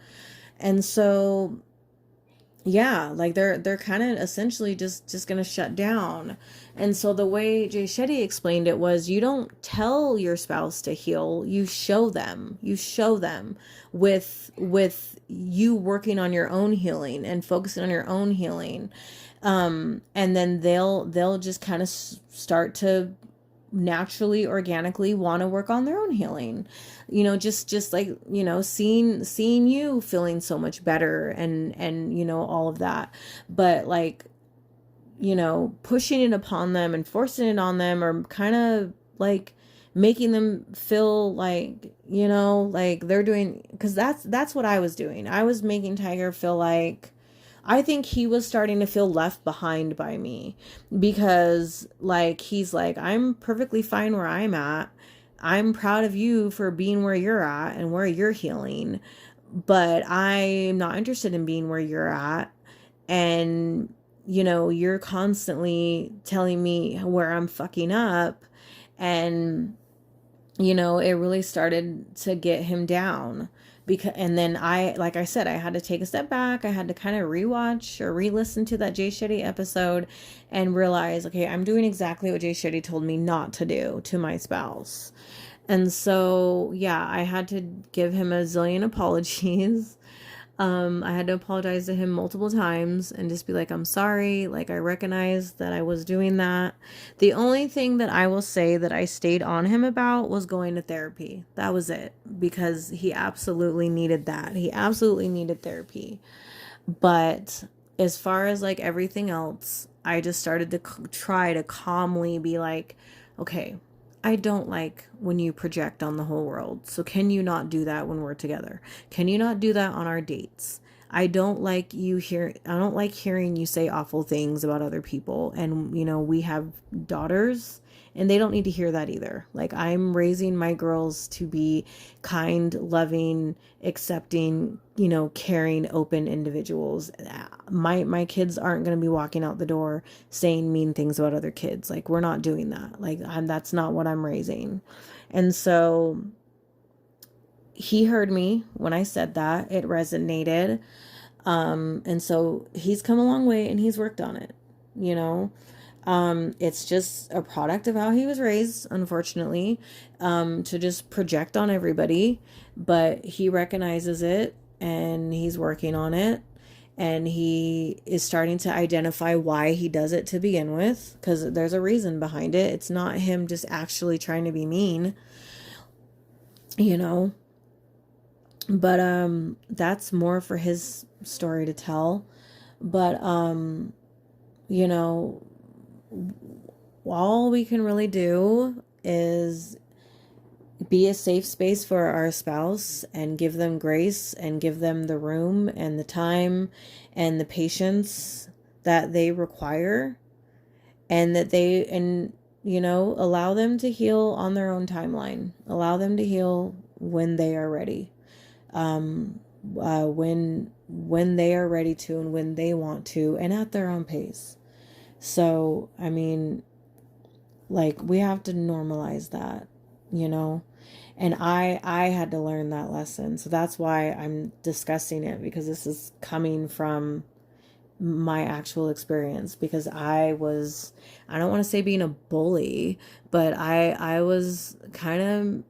And so, yeah, like they're kind of essentially just gonna shut down. And so the way Jay Shetty explained it was, you don't tell your spouse to heal, you show them. You show them with you working on your own healing and focusing on your own healing. And then they'll just kind of start to naturally, organically want to work on their own healing. You know, just like, you know, seeing you feeling so much better and you know, all of that. But like, you know, pushing it upon them and forcing it on them, or kind of like making them feel like, you know, like they're doing, because that's what I was doing. I was making Tiger feel like, I think he was starting to feel left behind by me, because like he's like, I'm perfectly fine where I'm at. I'm proud of you for being where you're at and where you're healing, but I'm not interested in being where you're at. And you know, you're constantly telling me where I'm fucking up. And you know, it really started to get him down. Because, and then like I said, I had to take a step back. I had to kind of rewatch or re-listen to that Jay Shetty episode and realize, okay, I'm doing exactly what Jay Shetty told me not to do to my spouse. And so, yeah, I had to give him a zillion apologies. I had to apologize to him multiple times and just be like, I'm sorry. Like, I recognize that I was doing that. The only thing that I will say that I stayed on him about was going to therapy. That was it, because he absolutely needed that. He absolutely needed therapy. But as far as like everything else, I just started to try to calmly be like, okay, I don't like when you project on the whole world. So can you not do that when we're together? Can you not do that on our dates? I don't like hearing you say awful things about other people. And, you know, we have daughters and they don't need to hear that either. Like, I'm raising my girls to be kind, loving, accepting, you know, caring, open individuals. My kids aren't going to be walking out the door saying mean things about other kids. Like, we're not doing that. Like, that's not what I'm raising. And so he heard me when I said that. It resonated. And so he's come a long way and he's worked on it, you know. It's just a product of how he was raised, unfortunately, to just project on everybody, but he recognizes it and he's working on it, and he is starting to identify why he does it to begin with, because there's a reason behind it. It's not him just actually trying to be mean, you know, but, that's more for his story to tell. But, you know, all we can really do is be a safe space for our spouse and give them grace and give them the room and the time and the patience that they require, and you know, allow them to heal on their own timeline. Allow them to heal when they are ready. When they are ready to, and when they want to, and at their own pace. So, I mean, like, we have to normalize that, you know, and I had to learn that lesson. So that's why I'm discussing it, because this is coming from my actual experience, because I don't want to say being a bully, but I was kind of,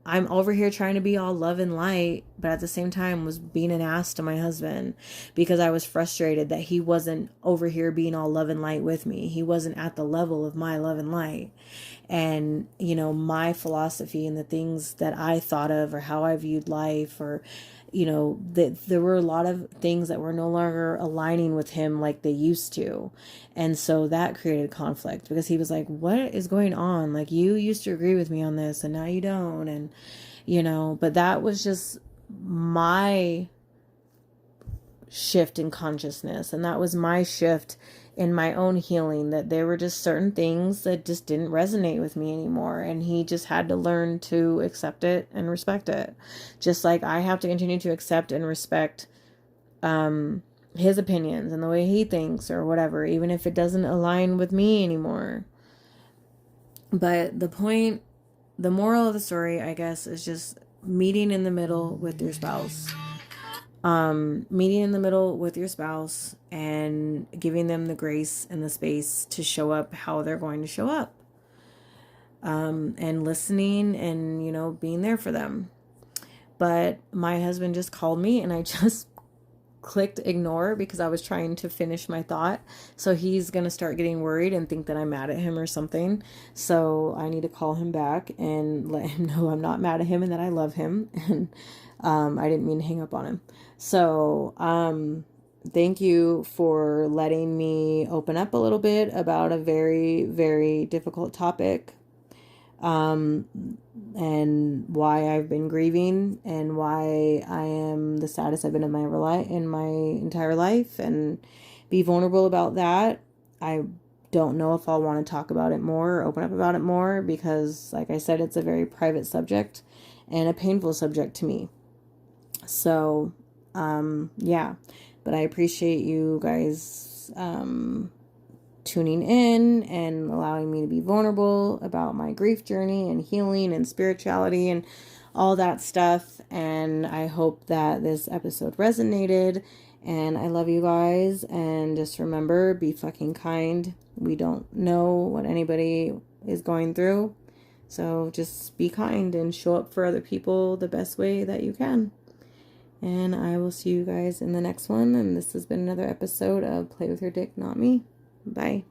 I'm over here trying to be all love and light, but at the same time was being an ass to my husband, because I was frustrated that he wasn't over here being all love and light with me. He wasn't at the level of my love and light. And, you know, my philosophy and the things that I thought of, or how I viewed life, or, you know, that there were a lot of things that were no longer aligning with him like they used to. And so that created conflict because he was like, what is going on? Like, you used to agree with me on this and now you don't. And, you know, but that was just my shift in consciousness. And that was my shift in my own healing, that there were just certain things that just didn't resonate with me anymore. And he just had to learn to accept it and respect it. Just like I have to continue to accept and respect his opinions and the way he thinks or whatever, even if it doesn't align with me anymore. But the moral of the story, I guess, is just meeting in the middle with your spouse. Meeting in the middle with your spouse and giving them the grace and the space to show up how they're going to show up. And listening and, you know, being there for them. But my husband just called me and I just clicked ignore because I was trying to finish my thought. So he's going to start getting worried and think that I'm mad at him or something. So I need to call him back and let him know I'm not mad at him and that I love him. And I didn't mean to hang up on him. So thank you for letting me open up a little bit about a very, very difficult topic. And why I've been grieving and why I am the saddest I've been in my entire life, and be vulnerable about that. I don't know if I'll want to talk about it more or open up about it more because, like I said, it's a very private subject and a painful subject to me. So, yeah, but I appreciate you guys, tuning in and allowing me to be vulnerable about my grief journey and healing and spirituality and all that stuff. And I hope that this episode resonated, and I love you guys. And just remember, be fucking kind. We don't know what anybody is going through. So just be kind and show up for other people the best way that you can. And I will see you guys in the next one. And this has been another episode of Play With Your Dick, Not Me. Bye.